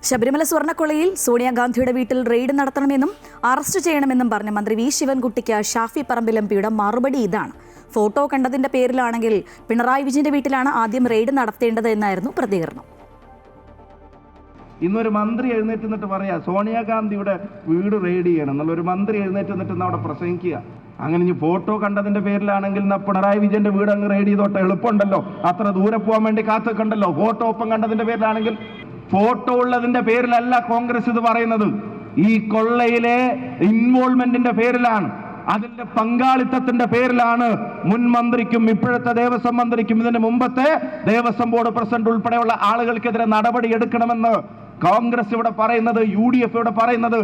ശബരിമല സ്വർണ്ണക്കൊള്ളയിൽ സോണിയാഗാന്ധിയുടെ വീട്ടിൽ റെയ്ഡ് നടത്തണമെന്നും അറസ്റ്റ് ചെയ്യണമെന്നും പറഞ്ഞ മന്ത്രി വി ശിവൻകുട്ടിക്ക് ഷാഫി പറമ്പിൽ എംപിയുടെ മറുപടി ഇതാണ്. ഫോട്ടോ കണ്ടതിന്റെ പേരിലാണെങ്കിൽ പിണറായി വിജയന്റെ വീട്ടിലാണ് ആദ്യം റെയ്ഡ് നടത്തേണ്ടത് എന്നായിരുന്നു പ്രതികരണം. ഇന്നൊരു മന്ത്രി എഴുന്നേറ്റ് നിന്നിട്ട് പറയാ സോണിയാഗാന്ധിയുടെ വീട് റെയ്ഡ് ചെയ്യണം എന്നുള്ളൊരു മന്ത്രി എഴുന്നേറ്റ് നിന്നിട്ട് അവിടെ പ്രസംഗിക്കുക. അങ്ങനെ ഇനി ഫോട്ടോ കണ്ടതിന്റെ പേരിലാണെങ്കിൽ പിണറായി വിജയന്റെ വീട് അങ്ങ് റെയ്ഡ് ചെയ്തോട്ടെ, എളുപ്പമുണ്ടല്ലോ, അത്ര ദൂരെ പോകാൻ വേണ്ടി കാത്തുക്കണ്ടല്ലോ. ഫോട്ടോ ഒപ്പം കണ്ടതിന്റെ പേരിലാണെങ്കിൽ, ഫോട്ടോ ഉള്ളതിന്റെ പേരിലല്ല കോൺഗ്രസ് ഇത് പറയുന്നത്. ഈ കൊള്ളയിലെ ഇൻവോൾവ്മെന്റിന്റെ പേരിലാണ്, അതിന്റെ പങ്കാളിത്തത്തിന്റെ പേരിലാണ് മുൻ മന്ത്രിക്കും ഇപ്പോഴത്തെ ദേവസ്വം മന്ത്രിക്കും ഇതിന് മുമ്പത്തെ ദേവസ്വം ബോർഡ് പ്രസിഡന്റ് ഉൾപ്പെടെയുള്ള ആളുകൾക്കെതിരെ നടപടി എടുക്കണമെന്ന് കോൺഗ്രസ് ഇവിടെ പറയുന്നത്, UDF ഇവിടെ പറയുന്നത്.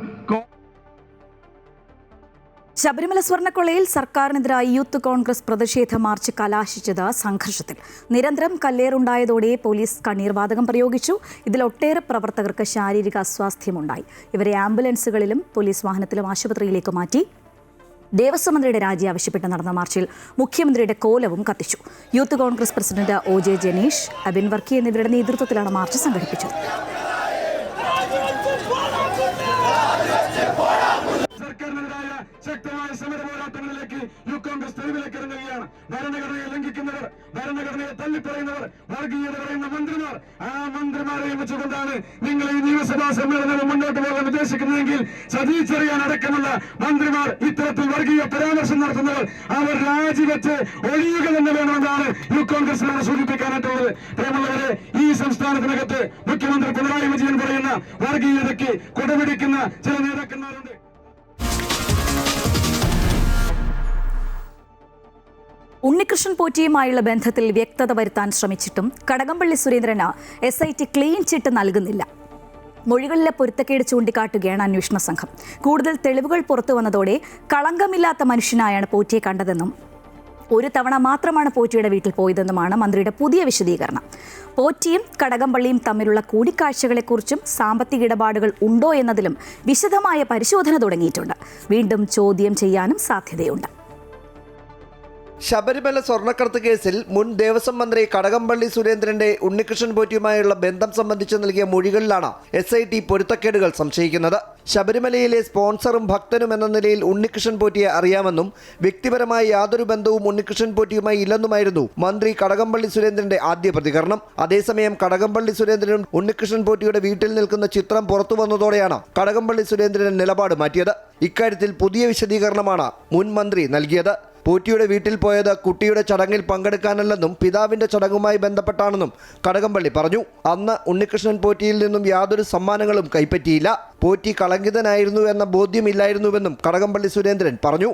ശബരിമല സ്വർണ്ണക്കൊള്ളയിൽ സർക്കാരിനെതിരായി യൂത്ത് കോൺഗ്രസ് പ്രതിഷേധ മാർച്ച് കലാശിച്ചത് സംഘർഷത്തിൽ. നിരന്തരം കല്ലേറുണ്ടായതോടെ പോലീസ് കണ്ണീർവാതകം പ്രയോഗിച്ചു. ഇതിൽ ഒട്ടേറെ പ്രവർത്തകർക്ക് ശാരീരിക അസ്വാസ്ഥ്യമുണ്ടായി. ഇവരെ ആംബുലൻസുകളിലും പോലീസ് വാഹനത്തിലും ആശുപത്രിയിലേക്ക് മാറ്റി. ദേവസ്വം മന്ത്രിയുടെ രാജി ആവശ്യപ്പെട്ട് നടന്ന മാർച്ചിൽ മുഖ്യമന്ത്രിയുടെ കോലവും കത്തിച്ചു. Youth Congress president OJ Janeesh, Abin Varkey എന്നിവരുടെ നേതൃത്വത്തിലാണ് മാർച്ച് സംഘടിപ്പിച്ചത്. ശക്തമായ സമര പോരാട്ടങ്ങളിലേക്ക് യൂത്ത് കോൺഗ്രസ് തെരുവിലേക്ക് ഇറങ്ങുകയാണ്. ഭരണഘടനയെ ലംഘിക്കുന്നവർ, ഭരണഘടനയെ തള്ളിപ്പറയുന്നവർ, വർഗീയത പറയുന്ന മന്ത്രിമാർ, ആ മന്ത്രിമാരെയും വെച്ചുകൊണ്ടാണ് നിങ്ങൾ ഈ നിയമസഭാ സമ്മേളനം മുന്നോട്ട് പോകാൻ ഉദ്ദേശിക്കുന്നതെങ്കിൽ സതീച്ചെറിയാൻ അടക്കമുള്ള മന്ത്രിമാർ, ഇത്തരത്തിൽ വർഗീയ പരാമർശം നടത്തുന്നവർ, അവർ രാജിവെച്ച് ഒഴിയുക തന്നെ വേണമെന്നാണ് യൂത്ത് കോൺഗ്രസിനോട് സൂചിപ്പിക്കാനായിട്ടുള്ളത്. പ്രിയമുള്ളവരെ, ഈ സംസ്ഥാനത്തിനകത്ത് മുഖ്യമന്ത്രി പിണറായി വിജയൻ പറയുന്ന വർഗീയതയ്ക്ക് കുടപിടിക്കുന്ന ചില നേതാക്കന്മാരുണ്ട്. ഉണ്ണികൃഷ്ണൻ പോറ്റിയുമായുള്ള ബന്ധത്തിൽ വ്യക്തത വരുത്താൻ ശ്രമിച്ചിട്ടും കടകംപള്ളി സുരേന്ദ്രന് SIT ക്ലീൻ ചിറ്റ് നൽകുന്നില്ല. മൊഴികളിലെ പൊരുത്തക്കേട് ചൂണ്ടിക്കാട്ടുകയാണ് അന്വേഷണ സംഘം. കൂടുതൽ തെളിവുകൾ പുറത്തു വന്നതോടെ കളങ്കമില്ലാത്ത മനുഷ്യനായാണ് പോറ്റിയെ കണ്ടതെന്നും ഒരു തവണ മാത്രമാണ് പോറ്റിയുടെ വീട്ടിൽ പോയതെന്നുമാണ് മന്ത്രിയുടെ പുതിയ വിശദീകരണം. പോറ്റിയും കടകംപള്ളിയും തമ്മിലുള്ള കൂടിക്കാഴ്ചകളെക്കുറിച്ചും സാമ്പത്തിക ഇടപാടുകൾ ഉണ്ടോ എന്നതിലും വിശദമായ പരിശോധന തുടങ്ങിയിട്ടുണ്ട്. വീണ്ടും ചോദ്യം ചെയ്യാനും സാധ്യതയുണ്ട്. ശബരിമല സ്വർണ്ണക്കടത്ത് കേസിൽ മുൻ ദേവസ്വം മന്ത്രി കടകംപള്ളി സുരേന്ദ്രന്റെ ഉണ്ണികൃഷ്ണൻ പോറ്റിയുമായുള്ള ബന്ധം സംബന്ധിച്ച് നൽകിയ മൊഴികളിലാണ് SIT പൊരുത്തക്കേടുകൾ സംശയിക്കുന്നത്. ശബരിമലയിലെ സ്പോൺസറും ഭക്തനും എന്ന നിലയിൽ ഉണ്ണികൃഷ്ണൻ പോറ്റിയെ അറിയാമെന്നും വ്യക്തിപരമായ യാതൊരു ബന്ധവും ഉണ്ണികൃഷ്ണൻ പോറ്റിയുമായി ഇല്ലെന്നുമായിരുന്നു മന്ത്രി കടകംപള്ളി സുരേന്ദ്രന്റെ ആദ്യ പ്രതികരണം. അതേസമയം കടകംപള്ളി സുരേന്ദ്രനും ഉണ്ണികൃഷ്ണൻ പോറ്റിയുടെ വീട്ടിൽ നിൽക്കുന്ന ചിത്രം പുറത്തു വന്നതോടെയാണ് കടകംപള്ളി സുരേന്ദ്രൻ നിലപാട് മാറ്റിയത്. ഇക്കാര്യത്തിൽ പുതിയ വിശദീകരണമാണ് മുൻ മന്ത്രി നൽകിയത്. പോറ്റിയുടെ വീട്ടിൽ പോയത് കുട്ടിയുടെ ചടങ്ങിൽ പങ്കെടുക്കാനല്ലെന്നും പിതാവിന്റെ ചടങ്ങുമായി ബന്ധപ്പെട്ടാണെന്നും കടകംപള്ളി പറഞ്ഞു. അന്ന് ഉണ്ണികൃഷ്ണൻ പോറ്റിയിൽ നിന്നും യാതൊരു സമ്മാനങ്ങളും കൈപ്പറ്റിയില്ല. പോറ്റി കളങ്കിതനായിരുന്നു എന്ന ബോധ്യമില്ലായിരുന്നുവെന്നും കടകംപള്ളി സുരേന്ദ്രൻ പറഞ്ഞു.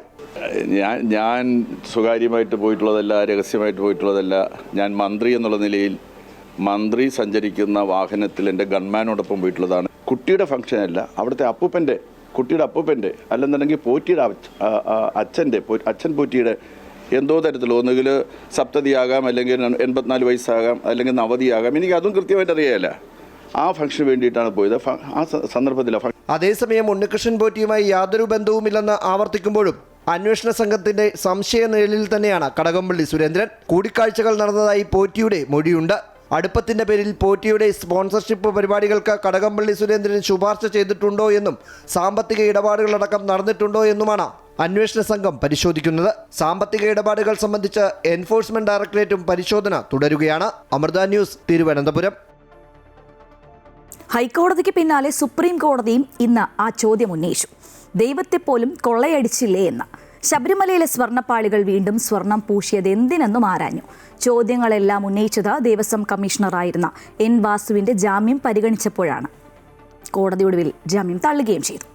ഞാൻ സ്വകാര്യമായിട്ട് പോയിട്ടുള്ളതല്ല, രഹസ്യമായിട്ട് പോയിട്ടുള്ളതല്ല. ഞാൻ മന്ത്രി എന്നുള്ള നിലയിൽ മന്ത്രി സഞ്ചരിക്കുന്ന വാഹനത്തിൽ എൻ്റെ ഗൺമാനോടൊപ്പം പോയിട്ടുള്ളതാണ്. കുട്ടിയുടെ ഫംഗ്ഷനല്ല, അവിടുത്തെ കുട്ടിയുടെ അപ്പൂപ്പൻ്റെ അല്ലെന്നുണ്ടെങ്കിൽ പോറ്റിയുടെ അച്ഛൻ പോറ്റിയുടെ എന്തോ തരത്തിലോ ഒന്നുകിൽ സപ്തതിയാകാം, അല്ലെങ്കിൽ 84 വയസ്സാകാം, അല്ലെങ്കിൽ നവതിയാകാം, എനിക്ക് അതും കൃത്യമായിട്ട് അറിയാമല്ല. ആ ഫംഗ്ഷന് വേണ്ടിയിട്ടാണ് പോയത്. ആ സന്ദർഭത്തിലാണ്. അതേസമയം ഉണ്ണികൃഷ്ണൻ പോറ്റിയുമായി യാതൊരു ബന്ധവുമില്ലെന്ന് ആവർത്തിക്കുമ്പോഴും അന്വേഷണ സംഘത്തിന്റെ സംശയ നിഴലിൽ തന്നെയാണ് കടകംപള്ളി സുരേന്ദ്രൻ. കൂടിക്കാഴ്ചകൾ നടന്നതായി പോറ്റിയുടെ മൊഴിയുണ്ട്. അടുപ്പത്തിന്റെ പേരിൽ പോറ്റിയുടെ സ്പോൺസർഷിപ്പ് പരിപാടികൾക്ക് കടകംപള്ളി സുരേന്ദ്രൻ ശുപാർശ ചെയ്തിട്ടുണ്ടോ എന്നും സാമ്പത്തിക ഇടപാടുകളടക്കം നടന്നിട്ടുണ്ടോ എന്നുമാണ് അന്വേഷണ സംഘം പരിശോധിക്കുന്നത്. സാമ്പത്തിക ഇടപാടുകൾ സംബന്ധിച്ച് എൻഫോഴ്സ്മെന്റ് ഡയറക്ടറേറ്റും പരിശോധന തുടരുകയാണ്. അമൃത ന്യൂസ്, തിരുവനന്തപുരം. ഹൈക്കോടതിക്ക് പിന്നാലെ സുപ്രീം കോടതിയും ഇന്ന് ആ ചോദ്യം ഉന്നയിച്ചു. ദൈവത്തെപ്പോലും കൊള്ളയടിച്ചില്ലേ എന്ന്. ശബരിമലയിലെ സ്വർണ്ണപ്പാളികൾ വീണ്ടും സ്വർണം പൂശിയത് എന്തിനെന്നും ആരാഞ്ഞു. ചോദ്യങ്ങളെല്ലാം ഉന്നയിച്ചത് ദേവസ്വം കമ്മീഷണറായിരുന്ന N വാസുവിന്റെ ജാമ്യം പരിഗണിച്ചപ്പോഴാണ്. കോടതി ഒടുവിൽ ജാമ്യം തള്ളുകയും ചെയ്തു.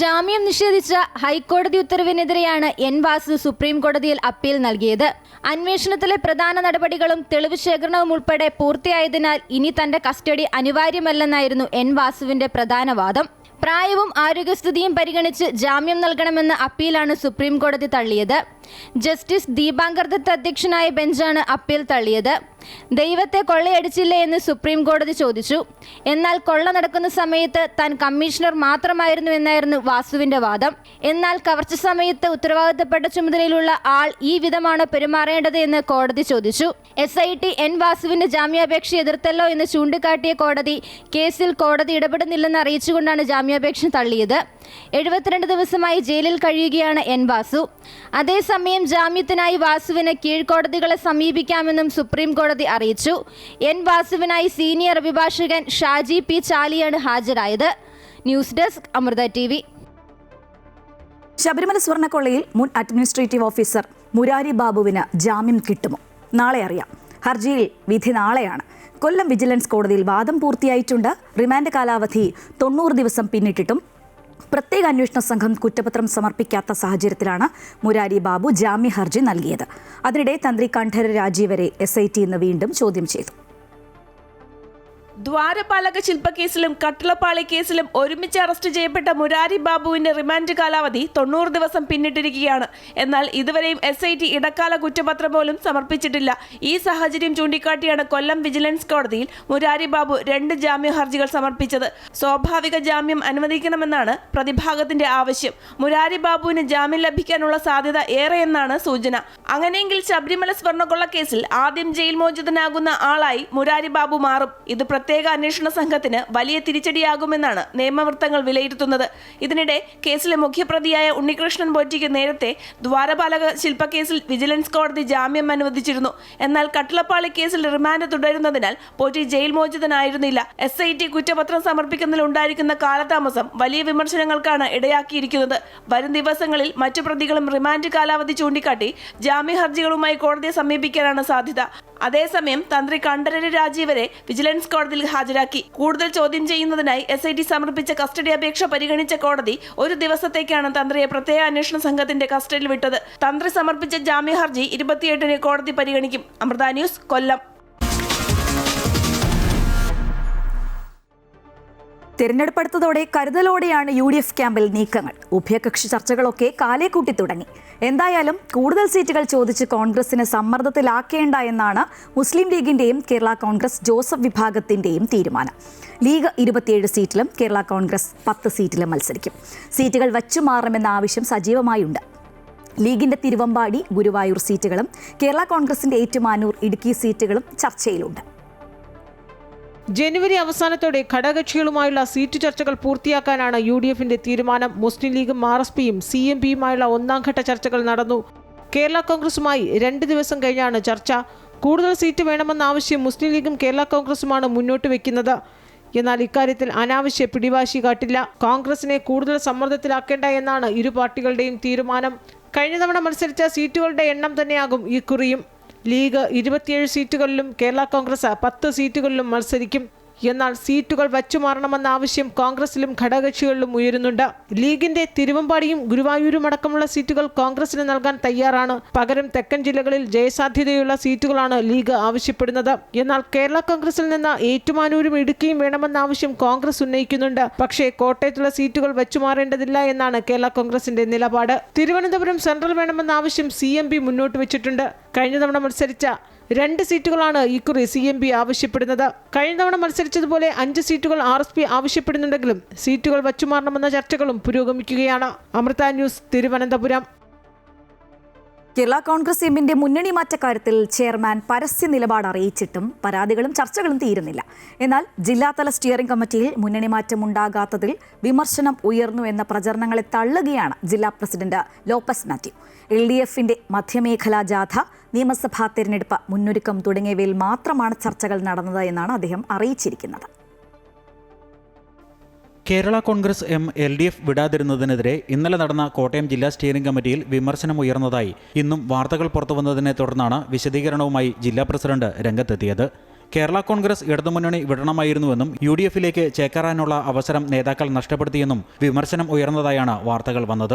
ജാമ്യം നിഷേധിച്ച ഹൈക്കോടതി ഉത്തരവിനെതിരെയാണ് N വാസു സുപ്രീം കോടതിയിൽ അപ്പീൽ നൽകിയത്. അന്വേഷണത്തിലെ പ്രധാന നടപടികളും തെളിവ് ശേഖരണവും ഉൾപ്പെടെ പൂർത്തിയായതിനാൽ ഇനി തന്റെ കസ്റ്റഡി അനിവാര്യമല്ലെന്നായിരുന്നു N വാസുവിന്റെ പ്രധാന വാദം. പ്രായവും ആരോഗ്യസ്ഥിതിയും പരിഗണിച്ച് ജാമ്യം നൽകണമെന്ന അപ്പീലാണ് സുപ്രീം കോടതി തള്ളിയത്. ജസ്റ്റിസ് ദീപാങ്കർ ദത്ത് അധ്യക്ഷനായ ബെഞ്ചാണ് അപ്പീൽ തള്ളിയത്. ദൈവത്തെ കൊള്ളയടിച്ചില്ലേ എന്ന് സുപ്രീം കോടതി ചോദിച്ചു. എന്നാൽ കൊള്ള നടക്കുന്ന സമയത്ത് താൻ കമ്മീഷണർ മാത്രമായിരുന്നു എന്നായിരുന്നു വാസുവിന്റെ വാദം. എന്നാൽ കവർച്ച സമയത്ത് ഉത്തരവാദിത്തപ്പെട്ട ചുമതലയിലുള്ള ആൾ ഈ വിധമാണ് പെരുമാറേണ്ടത് എന്ന് കോടതി ചോദിച്ചു. SIT N വാസുവിന്റെ ജാമ്യാപേക്ഷ എതിർത്തല്ലോ എന്ന് ചൂണ്ടിക്കാട്ടിയ കോടതി കേസിൽ കോടതി ഇടപെടുന്നില്ലെന്ന് അറിയിച്ചുകൊണ്ടാണ് ജാമ്യാപേക്ഷ തള്ളിയത്. 72 ദിവസമായി ജയിലിൽ കഴിയുകയാണ് N വാസു. അതേസമയം ജാമ്യത്തിനായി വാസുവിന് കീഴ്ക്കോടതികളെ സമീപിക്കാമെന്നും സുപ്രീം കോടതി അറിയിച്ചു. N വാസുവിനായി സീനിയർ അഭിഭാഷകൻ ഷാജി P ചാലിയാണ് ഹാജരായത്. News desk Amrita TV. Sabarimala സ്വർണ്ണക്കൊള്ളയിൽ മുൻ അഡ്മിനിസ്ട്രേറ്റീവ് ഓഫീസർ മുരാരി ബാബുവിന് ജാമ്യം കിട്ടുമോ? നാളെ അറിയാം. ഹർജിയിൽ വിധി നാളെയാണ്. കൊല്ലം വിജിലൻസ് കോടതിയിൽ വാദം പൂർത്തിയായിട്ടുണ്ട്. റിമാൻഡ് കാലാവധി 90 ദിവസം പിന്നിട്ടിട്ടും പ്രത്യേക അന്വേഷണ സംഘം കുറ്റപത്രം സമർപ്പിക്കാത്ത സാഹചര്യത്തിലാണ് മുരാരി ബാബു ജാമ്യ ഹർജി നൽകിയത്. അതിനിടെ തന്ത്രി കണ്ഠര രാജീവരെ SIT ഇന്ന് വീണ്ടും ചോദ്യം ചെയ്തു. ദ്വാരപാലക ശില്പക്കേസിലും കട്ടിളപ്പാളി കേസിലും ഒരുമിച്ച് അറസ്റ്റ് ചെയ്യപ്പെട്ട മുരാരി ബാബുവിന്റെ റിമാൻഡ് കാലാവധി 90 ദിവസം പിന്നിട്ടിരിക്കുകയാണ്. എന്നാൽ ഇതുവരെയും SIT ഇടക്കാല കുറ്റപത്രം പോലും സമർപ്പിച്ചിട്ടില്ല. ഈ സാഹചര്യം ചൂണ്ടിക്കാട്ടിയാണ് കൊല്ലം വിജിലൻസ് കോടതിയിൽ മുരാരി ബാബു 2 ജാമ്യ ഹർജികൾ സമർപ്പിച്ചത്. സ്വാഭാവിക ജാമ്യം അനുവദിക്കണമെന്നാണ് പ്രതിഭാഗത്തിന്റെ ആവശ്യം. മുരാരി ബാബുവിന് ജാമ്യം ലഭിക്കാനുള്ള സാധ്യത ഏറെയെന്നാണ് സൂചന. അങ്ങനെയെങ്കിൽ ശബരിമല സ്വർണ്ണക്കൊള്ള കേസിൽ ആദ്യം ജയിൽ മോചിതനാകുന്ന ആളായി മുരാരി ബാബു മാറും. ഇത് പ്രത്യേക അന്വേഷണ സംഘത്തിന് വലിയ തിരിച്ചടിയാകുമെന്നാണ് നിയമവൃത്തങ്ങൾ വിലയിരുത്തുന്നത്. ഇതിനിടെ കേസിലെ മുഖ്യപ്രതിയായ ഉണ്ണികൃഷ്ണൻ പോറ്റിക്ക് നേരത്തെ ദ്വാരപാലക ശില്പക്കേസിൽ വിജിലൻസ് കോടതി ജാമ്യം അനുവദിച്ചിരുന്നു. എന്നാൽ കട്ടിളപ്പാളി കേസിൽ റിമാൻഡ് തുടരുന്നതിനാൽ പോറ്റി ജയിൽ മോചിതനായിരുന്നില്ല. SIT കുറ്റപത്രം സമർപ്പിക്കുന്നതിൽ ഉണ്ടായിരിക്കുന്ന കാലതാമസം വലിയ വിമർശനങ്ങൾക്കാണ് ഇടയാക്കിയിരിക്കുന്നത്. വരും ദിവസങ്ങളിൽ മറ്റു പ്രതികളും റിമാൻഡ് കാലാവധി ചൂണ്ടിക്കാട്ടി ജാമ്യ ഹർജികളുമായി കോടതിയെ സമീപിക്കാനാണ് സാധ്യത. അതേസമയം തന്ത്രി കണ്ഠരര് രാജീവരെ വിജിലൻസ് കോടതിയിൽ ഹാജരാക്കി. കൂടുതൽ ചോദ്യം ചെയ്യുന്നതിനായി SIT സമർപ്പിച്ച കസ്റ്റഡി അപേക്ഷ പരിഗണിച്ച കോടതി 1 ദിവസത്തേക്കാണ് തന്ത്രിയെ പ്രത്യേക അന്വേഷണ സംഘത്തിന്റെ കസ്റ്റഡിയിൽ വിട്ടത്. തന്ത്രി സമർപ്പിച്ച ജാമ്യ ഹർജി 28-ന് കോടതി പരിഗണിക്കും. അമൃത ന്യൂസ്, കൊല്ലം. തിരഞ്ഞെടുപ്പ് അടുത്തതോടെ കരുതലോടെയാണ് UDF ക്യാമ്പിൽ നീക്കങ്ങൾ. ഉഭയകക്ഷി ചർച്ചകളൊക്കെ കാലേ കൂട്ടി തുടങ്ങി. എന്തായാലും കൂടുതൽ സീറ്റുകൾ ചോദിച്ച് കോൺഗ്രസിനെ സമ്മർദ്ദത്തിലാക്കേണ്ട എന്നാണ് മുസ്ലിം ലീഗിന്റെയും കേരള കോൺഗ്രസ് ജോസഫ് വിഭാഗത്തിന്റെയും തീരുമാനം. ലീഗ് 27 സീറ്റിലും കേരള കോൺഗ്രസ് 10 സീറ്റിലും മത്സരിക്കും. സീറ്റുകൾ വച്ചുമാറണമെന്ന ആവശ്യം സജീവമായുണ്ട്. ലീഗിന്റെ തിരുവമ്പാടി, ഗുരുവായൂർ സീറ്റുകളും കേരള കോൺഗ്രസിന്റെ ഏറ്റുമാനൂർ, ഇടുക്കി സീറ്റുകളും ചർച്ചയിലുണ്ട്. ജനുവരി അവസാനത്തോടെ ഘടകകക്ഷികളുമായുള്ള സീറ്റ് ചർച്ചകൾ പൂർത്തിയാക്കാനാണ് UDFന്റെ തീരുമാനം. മുസ്ലിം ലീഗും RSPയും CMPയുമായുള്ള 1ാം ഘട്ട ചർച്ചകൾ നടന്നു. കേരള കോൺഗ്രസുമായി 2 ദിവസം കഴിഞ്ഞാണ് ചർച്ച. കൂടുതൽ സീറ്റ് വേണമെന്ന ആവശ്യം മുസ്ലിം ലീഗും കേരള കോൺഗ്രസുമാണ് മുന്നോട്ട് വെക്കുന്നത്. എന്നാൽ ഇക്കാര്യത്തിൽ അനാവശ്യ പിടിവാശി കാട്ടില്ല. കോൺഗ്രസിനെ കൂടുതൽ സമ്മർദ്ദത്തിലാക്കേണ്ട എന്നാണ് ഇരു പാർട്ടികളുടെയും തീരുമാനം. കഴിഞ്ഞ തവണ മത്സരിച്ച സീറ്റുകളുടെ എണ്ണം തന്നെയാകും ഇക്കുറിയും. ലീഗ് 27 സീറ്റുകളിലും കേരള കോൺഗ്രസ് 10 സീറ്റുകളിലും മത്സരിക്കും. എന്നാൽ സീറ്റുകൾ വച്ചുമാറണമെന്ന ആവശ്യം കോൺഗ്രസിലും ഘടകകക്ഷികളിലും ഉയരുന്നുണ്ട്. ലീഗിന്റെ തിരുവമ്പാടിയും ഗുരുവായൂരും അടക്കമുള്ള സീറ്റുകൾ കോൺഗ്രസിന് നൽകാൻ തയ്യാറാണ്. പകരം തെക്കൻ ജില്ലകളിൽ ജയസാധ്യതയുള്ള സീറ്റുകളാണ് ലീഗ് ആവശ്യപ്പെടുന്നത്. എന്നാൽ കേരള കോൺഗ്രസിൽ നിന്ന് ഏറ്റുമാനൂരും ഇടുക്കിയും വേണമെന്ന ആവശ്യം കോൺഗ്രസ് ഉന്നയിക്കുന്നുണ്ട്. പക്ഷേ കോട്ടയത്തുള്ള സീറ്റുകൾ വച്ചുമാറേണ്ടതില്ല എന്നാണ് കേരള കോൺഗ്രസിന്റെ നിലപാട്. തിരുവനന്തപുരം സെൻട്രൽ വേണമെന്ന ആവശ്യം CMP മുന്നോട്ട് വെച്ചിട്ടുണ്ട്. കഴിഞ്ഞ തവണ മത്സരിച്ച 2 സീറ്റുകളാണ് ഇക്കുറി CMP ആവശ്യപ്പെടുന്നത്. കഴിഞ്ഞ തവണ മത്സരിച്ചതുപോലെ 5 സീറ്റുകൾ RSP ആവശ്യപ്പെടുന്നുണ്ടെങ്കിലും സീറ്റുകൾ വച്ചുമാറണമെന്ന ചർച്ചകളും പുരോഗമിക്കുകയാണ്. അമൃത ന്യൂസ്, തിരുവനന്തപുരം. കേരള കോൺഗ്രസ് എമ്മിന്റെ മുന്നണി മാറ്റക്കാര്യത്തിൽ ചെയർമാൻ പരസ്യ നിലപാട് അറിയിച്ചിട്ടും പരാതികളും ചർച്ചകളും തീരുന്നില്ല. എന്നാൽ ജില്ലാതല സ്റ്റിയറിംഗ് കമ്മിറ്റിയിൽ മുന്നണി മാറ്റം ഉണ്ടാകാത്തതിൽ വിമർശനം ഉയർന്നു എന്ന പ്രചരണങ്ങളെ തള്ളുകയാണ് ജില്ലാ പ്രസിഡന്റ് ലോപ്പസ് മാത്യു. LDFന്റെ മധ്യമേഖലാ ജാഥ, നിയമസഭാ തെരഞ്ഞെടുപ്പ് മുന്നൊരുക്കം തുടങ്ങിയവയിൽ മാത്രമാണ് ചർച്ചകൾ നടന്നത് എന്നാണ് അദ്ദേഹം അറിയിച്ചിരിക്കുന്നത്. കേരള കോൺഗ്രസ് എം LDF വിടാതിരുന്നതിനെതിരെ ഇന്നലെ നടന്ന കോട്ടയം ജില്ലാ സ്റ്റിയറിംഗ് കമ്മിറ്റിയിൽ വിമർശനം ഉയർന്നതായി ഇന്നും വാർത്തകൾ പുറത്തുവന്നതിനെ തുടർന്നാണ് വിശദീകരണവുമായി ജില്ലാ പ്രസിഡന്റ് രംഗത്തെത്തിയത്. കേരള കോൺഗ്രസ് ഇടതുമുന്നണി വിടണമായിരുന്നുവെന്നും UDFിലേക്ക് ചേക്കേറാനുള്ള അവസരം നേതാക്കൾ നഷ്ടപ്പെടുത്തിയെന്നും വിമർശനം ഉയർന്നതായാണ് വാർത്തകൾ വന്നത്.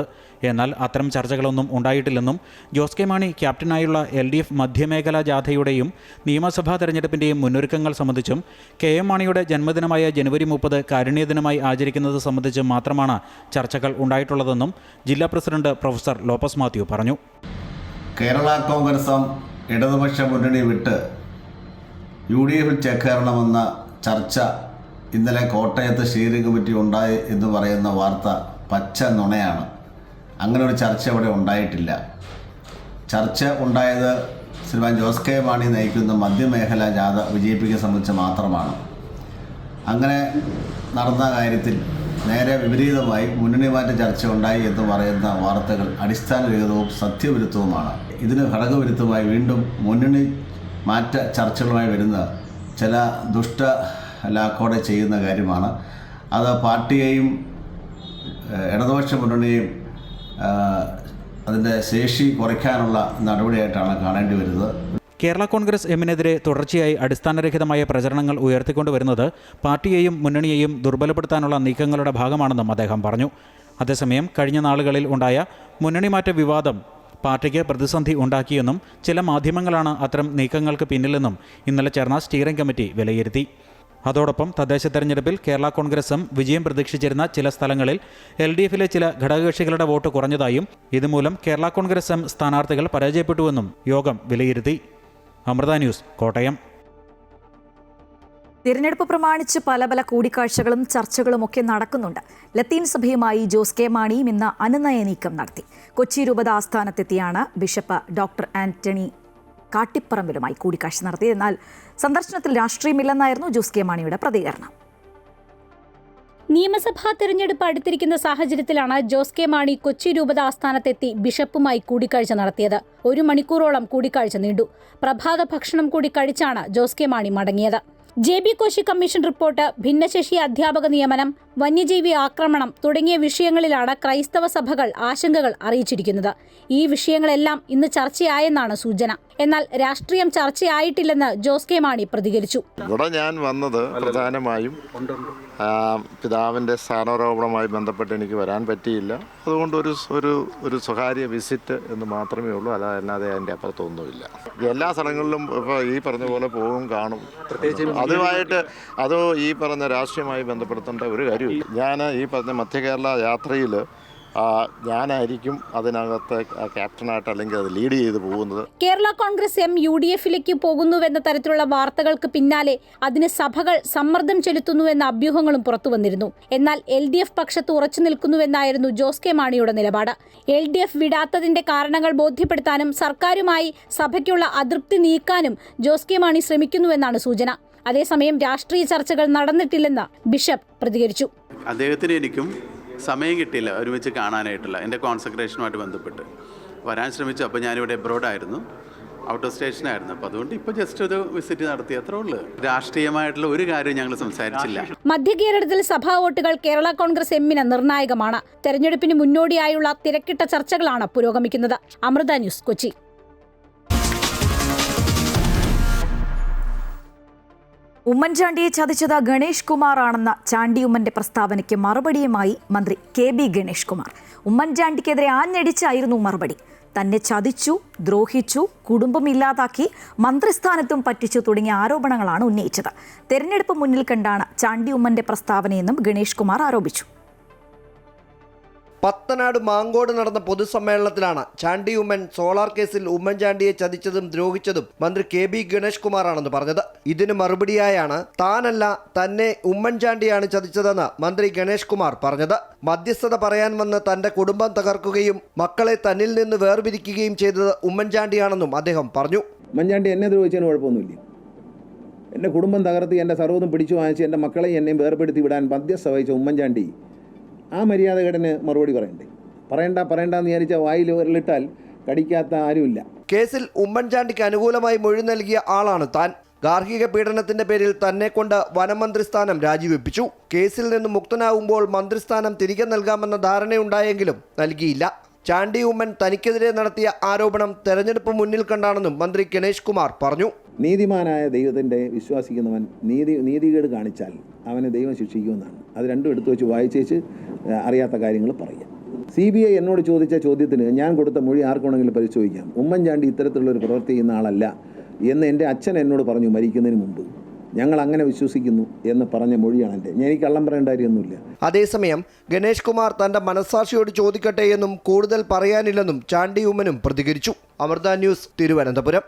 എന്നാൽ അത്തരം ചർച്ചകളൊന്നും ഉണ്ടായിട്ടില്ലെന്നും ജോസ് കെ മാണി ക്യാപ്റ്റനായുള്ള LDF മധ്യമേഖലാ ജാഥയുടെയും നിയമസഭാ തെരഞ്ഞെടുപ്പിന്റെയും മുന്നൊരുക്കങ്ങൾ സംബന്ധിച്ചും KM മാണിയുടെ ജന്മദിനമായ ജനുവരി 30 കാരുണ്യദിനമായി ആചരിക്കുന്നത് സംബന്ധിച്ചും മാത്രമാണ് ചർച്ചകൾ ഉണ്ടായിട്ടുള്ളതെന്നും ജില്ലാ പ്രസിഡന്റ് പ്രൊഫസർ ലോപ്പസ് മാത്യു പറഞ്ഞു. കേരള കോൺഗ്രസും ഇടതുപക്ഷ മുന്നണി വിട്ട് UDF ചേക്കേറണമെന്ന ചർച്ച ഇന്നലെ കോട്ടയത്ത് സ്റ്റിയറിംഗ് കമ്മിറ്റി ഉണ്ടായി എന്ന് പറയുന്ന വാർത്ത പച്ച നുണയാണ്. അങ്ങനെ ഒരു ചർച്ച ഇവിടെ ഉണ്ടായിട്ടില്ല. ചർച്ച ഉണ്ടായത് ശ്രീമാൻ ജോസ് കെ മാണി നയിക്കുന്ന മധ്യമേഖലാ ജാഥ വിജയിപ്പിക്കാൻ സംബന്ധിച്ച് മാത്രമാണ്. അങ്ങനെ നടന്ന കാര്യത്തിൽ നേരെ വിപരീതമായി മുന്നണി മാറ്റ ചർച്ച ഉണ്ടായി എന്ന് പറയുന്ന വാർത്തകൾ അടിസ്ഥാനരഹിതവും സത്യവിരുദ്ധവുമാണ്. ഇതിന് ഘടകവിരുദ്ധമായി വീണ്ടും മുന്നണി മാറ്റ ചർച്ചകളുമായി വരുന്ന ചില ദുഷ്ട ലാക്കോടെ ചെയ്യുന്ന കാര്യമാണ്. അത് പാർട്ടിയെയും ഇടതുപക്ഷ മുന്നണിയെയും അതിൻ്റെ ശേഷി കുറയ്ക്കാനുള്ള നടപടിയായിട്ടാണ് കാണേണ്ടി വരുന്നത്. കേരള കോൺഗ്രസ് എമ്മിനെതിരെ തുടർച്ചയായി അടിസ്ഥാനരഹിതമായ പ്രചരണങ്ങൾ ഉയർത്തിക്കൊണ്ടുവരുന്നത് പാർട്ടിയെയും മുന്നണിയെയും ദുർബലപ്പെടുത്താനുള്ള നീക്കങ്ങളുടെ ഭാഗമാണെന്നും അദ്ദേഹം പറഞ്ഞു. അതേസമയം കഴിഞ്ഞ നാളുകളിൽ ഉണ്ടായ മുന്നണിമാറ്റ വിവാദം പാർട്ടിക്ക് പ്രതിസന്ധി ഉണ്ടാക്കിയെന്നും ചില മാധ്യമങ്ങളാണ് അത്തരം നീക്കങ്ങൾക്ക് പിന്നിലെന്നും ഇന്നലെ ചേർന്ന സ്റ്റിയറിംഗ് കമ്മിറ്റി വിലയിരുത്തി. അതോടൊപ്പം തദ്ദേശ തെരഞ്ഞെടുപ്പിൽ കേരള കോൺഗ്രസും വിജയം പ്രതീക്ഷിച്ചിരുന്ന ചില സ്ഥലങ്ങളിൽ LDFിലെ ചില ഘടകകക്ഷികളുടെ വോട്ട് കുറഞ്ഞതായും ഇതുമൂലം കേരള കോൺഗ്രസ് എം സ്ഥാനാർത്ഥികൾ പരാജയപ്പെട്ടുവെന്നും യോഗം വിലയിരുത്തി. അമൃത ന്യൂസ്, കോട്ടയം. തിരഞ്ഞെടുപ്പ് പ്രമാണിച്ച് പല കൂടിക്കാഴ്ചകളും ചർച്ചകളും ഒക്കെ നടക്കുന്നുണ്ട്. ലത്തീൻ സഭയുമായി ജോസ് കെ മാണിയും ഇന്ന് അനുനയ നീക്കം നടത്തി. കൊച്ചി രൂപത ആസ്ഥാനത്തെത്തിയാണ് ബിഷപ്പ് ഡോക്ടർ ആന്റണി കാട്ടിപ്പറമ്പിലുമായി കൂടിക്കാഴ്ച നടത്തിയത്. എന്നാൽ സന്ദർശനത്തിൽ രാഷ്ട്രീയമില്ലെന്നായിരുന്നു ജോസ് കെ മാണിയുടെ പ്രതികരണം. നിയമസഭാ തെരഞ്ഞെടുപ്പ് അടുത്തിരിക്കുന്ന സാഹചര്യത്തിലാണ് ജോസ് കെ മാണി കൊച്ചി രൂപത ആസ്ഥാനത്തെത്തി ബിഷപ്പുമായി കൂടിക്കാഴ്ച നടത്തിയത്. 1 മണിക്കൂറോളം കൂടിക്കാഴ്ച നീണ്ടു. പ്രഭാത ഭക്ഷണം കൂടി കഴിച്ചാണ് ജോസ് കെ മാണി മടങ്ങിയത്. JB കോശി കമ്മീഷൻ റിപ്പോർട്ട്, ഭിന്നശേഷി അധ്യാപക നിയമനം, വന്യജീവി ആക്രമണം തുടങ്ങിയ വിഷയങ്ങളിലാണ് ക്രൈസ്തവ സഭകൾ ആശങ്കകൾ അറിയിച്ചിരിക്കുന്നത്. ഈ വിഷയങ്ങളെല്ലാം ഇന്ന് ചർച്ചയായെന്നാണ് സൂചന. എന്നാൽ രാഷ്ട്രീയം ചർച്ചയായിട്ടില്ലെന്ന് ജോസ് കെ മാണി പ്രതികരിച്ചു. ഇവിടെ ഞാൻ വന്നത് പ്രധാനമായും പിതാവിൻ്റെ സ്ഥാനാരോപണവുമായി ബന്ധപ്പെട്ട് എനിക്ക് വരാൻ പറ്റിയില്ല. അതുകൊണ്ട് ഒരു സ്വകാര്യ വിസിറ്റ് എന്ന് മാത്രമേ ഉള്ളൂ. അല്ലാതെ അതിൻ്റെ അപ്പുറത്തൊന്നുമില്ല. എല്ലാ സ്ഥലങ്ങളിലും ഇപ്പോൾ ഈ പറഞ്ഞ പോലെ പോകും, കാണും. അതുമായിട്ട് അത് ഈ പറഞ്ഞ രാഷ്ട്രീയമായി ബന്ധപ്പെടുത്തേണ്ട ഒരു കാര്യമില്ല. ഞാൻ ഈ പറഞ്ഞ മധ്യ കേരള യാത്രയിൽ ഞാനായിരിക്കും അതിനകത്ത് ക്യാപ്റ്റനായിട്ട് അല്ലെങ്കിൽ അത് ലീഡ് ചെയ്ത് പോകുന്നത്. കേരള കോൺഗ്രസ് എം UDFിലേക്ക് പോകുന്നുവെന്ന തരത്തിലുള്ള വാർത്തകൾക്ക് പിന്നാലെ അതിന് സഭകൾ സമ്മർദ്ദം ചെലുത്തുന്നുവെന്ന അഭ്യൂഹങ്ങളും പുറത്തു വന്നിരുന്നു. എന്നാൽ LDF പക്ഷത്ത് ഉറച്ചു നിൽക്കുന്നുവെന്നായിരുന്നു ജോസ് കെ മാണിയുടെ നിലപാട്. LDF വിടാത്തതിന്റെ കാരണങ്ങൾ ബോധ്യപ്പെടുത്താനും സർക്കാരുമായി സഭയ്ക്കുള്ള അതൃപ്തി നീക്കാനും ജോസ് കെ മാണി ശ്രമിക്കുന്നുവെന്നാണ് സൂചന. അതേസമയം രാഷ്ട്രീയ ചർച്ചകൾ നടന്നിട്ടില്ലെന്ന് ബിഷപ്പ് പ്രതികരിച്ചു. അദ്ദേഹത്തിന് എനിക്കും സമയം കിട്ടിയില്ല ഒരുമിച്ച് കാണാനായിട്ടുള്ള എൻ്റെ കോൺസെൻട്രേഷനുമായിട്ട് ബന്ധപ്പെട്ട് വരാൻ ശ്രമിച്ചു. അപ്പോൾ ഞാനിവിടെ എബ്രോഡായിരുന്നു, ഔട്ട് ഓഫ് സ്റ്റേഷനായിരുന്നു. അപ്പോൾ അതുകൊണ്ട് ഇപ്പോൾ ജസ്റ്റ് ഒരു വിസിറ്റ് നടത്തി, അത്രേ ഉള്ളൂ. രാഷ്ട്രീയമായിട്ടുള്ള ഒരു കാര്യം ഞങ്ങൾ സംസാരിച്ചില്ല. മധ്യ കേരളത്തിൽ സഭാ വോട്ടുകൾ കേരള കോൺഗ്രസ് എമ്മിന് നിർണായകമാണ്. തെരഞ്ഞെടുപ്പിന് മുന്നോടിയായുള്ള തിരക്കിട്ട ചർച്ചകളാണ് പുരോഗമിക്കുന്നത്. അമൃത ന്യൂസ്, കൊച്ചി. ഉമ്മൻചാണ്ടിയെ ചതിച്ചത് ഗണേഷ് കുമാർ ആണെന്ന ചാണ്ടി ഉമ്മന്റെ പ്രസ്താവനയ്ക്ക് മറുപടിയുമായി മന്ത്രി KB ഗണേഷ് കുമാർ. ഉമ്മൻചാണ്ടിക്കെതിരെ ആഞ്ഞടിച്ചായിരുന്നു മറുപടി. തന്നെ ചതിച്ചു, ദ്രോഹിച്ചു, കുടുംബം ഇല്ലാതാക്കി, മന്ത്രിസ്ഥാനത്തും പറ്റിച്ചു തുടങ്ങിയ ആരോപണങ്ങളാണ് ഉന്നയിച്ചത്. തെരഞ്ഞെടുപ്പ് മുന്നിൽ കണ്ടാണ് ചാണ്ടി ഉമ്മന്റെ പ്രസ്താവനയെന്നും ഗണേഷ് കുമാർ ആരോപിച്ചു. പത്തനാട് മാങ്കോട് നടന്ന പൊതുസമ്മേളനത്തിലാണ് ചാണ്ടി ഉമ്മൻ സോളാർ കേസിൽ ഉമ്മൻചാണ്ടിയെ ചതിച്ചതും ദ്രോഹിച്ചതും മന്ത്രി KB ഗണേഷ് കുമാറാണെന്ന് പറഞ്ഞത്. ഇതിന് മറുപടിയായാണ് താനല്ല തന്നെ ഉമ്മൻചാണ്ടിയാണ് ചതിച്ചതെന്ന് മന്ത്രി ഗണേഷ് കുമാർ പറഞ്ഞത്. മധ്യസ്ഥത പറയാൻ വന്ന് തന്റെ കുടുംബം തകർക്കുകയും മക്കളെ തന്നിൽ നിന്ന് വേർപിരിക്കുകയും ചെയ്തത് ഉമ്മൻചാണ്ടിയാണെന്നും അദ്ദേഹം പറഞ്ഞു. ഉമ്മൻചാണ്ടി എന്നെ ദ്രോഹിച്ചതിന് കുഴപ്പമൊന്നുമില്ല. എൻ്റെ കുടുംബം തകർത്തി എൻ്റെ സർവ്വതും പിടിച്ചു വാങ്ങിച്ച് എൻ്റെ മക്കളെ എന്നെയും വേർപെടുത്തി വിടാൻ മധ്യസ്ഥ വഹിച്ച ഉമ്മൻചാണ്ടി ആ മര്യാദകേടിന് മറുപടി പറയണ്ടെന്ന് വിചാരിച്ച വായിൽ വിരലിട്ടാൽ കടിക്കാത്ത ആരുമില്ല. കേസിൽ ഉമ്മൻചാണ്ടിക്ക് അനുകൂലമായി മൊഴി നൽകിയ ആളാണ് താൻ. ഗാർഹിക പീഡനത്തിന്റെ പേരിൽ തന്നെ കൊണ്ട് വനമന്ത്രിസ്ഥാനം രാജിവെപ്പിച്ചു. കേസിൽ നിന്ന് മുക്തനാകുമ്പോൾ മന്ത്രിസ്ഥാനം തിരികെ നൽകാമെന്ന ധാരണയുണ്ടായെങ്കിലും നൽകിയില്ല. ചാണ്ടി ഉമ്മൻ തനിക്കെതിരെ നടത്തിയ ആരോപണം തെരഞ്ഞെടുപ്പ് മുന്നിൽ കണ്ടാണെന്നും മന്ത്രി ഗണേഷ് കുമാർ പറഞ്ഞു. നീതിമാനായ ദൈവത്തിൻ്റെ വിശ്വാസിക്കുന്നവൻ നീതികേട് കാണിച്ചാൽ അവനെ ദൈവം ശിക്ഷിക്കുമെന്നാണ്. അത് രണ്ടും എടുത്തു വെച്ച് വായിച്ചേച്ച് അറിയാത്ത കാര്യങ്ങൾ പറയാം. CBI എന്നോട് ചോദിച്ച ചോദ്യത്തിന് ഞാൻ കൊടുത്ത മൊഴി ആർക്കാണെങ്കിലും പരിശോധിക്കാം. ഉമ്മൻചാണ്ടി ഇത്തരത്തിലുള്ളൊരു പ്രവൃത്തി ചെയ്യുന്ന ആളല്ല എന്ന് എൻ്റെ അച്ഛൻ എന്നോട് പറഞ്ഞു മരിക്കുന്നതിന് മുമ്പ്. ഞങ്ങൾ അങ്ങനെ വിശ്വസിക്കുന്നു എന്ന് പറഞ്ഞ മൊഴിയാണ് എൻ്റെ. എനിക്ക് കള്ളം പറയേണ്ട കാര്യമൊന്നുമില്ല. അതേസമയം ഗണേഷ് കുമാർ തന്റെ മനസ്സാക്ഷിയോട് ചോദിക്കട്ടെ എന്നും കൂടുതൽ പറയാനില്ലെന്നും ചാണ്ടി ഉമ്മനും പ്രതികരിച്ചു. അമൃത ന്യൂസ്, തിരുവനന്തപുരം.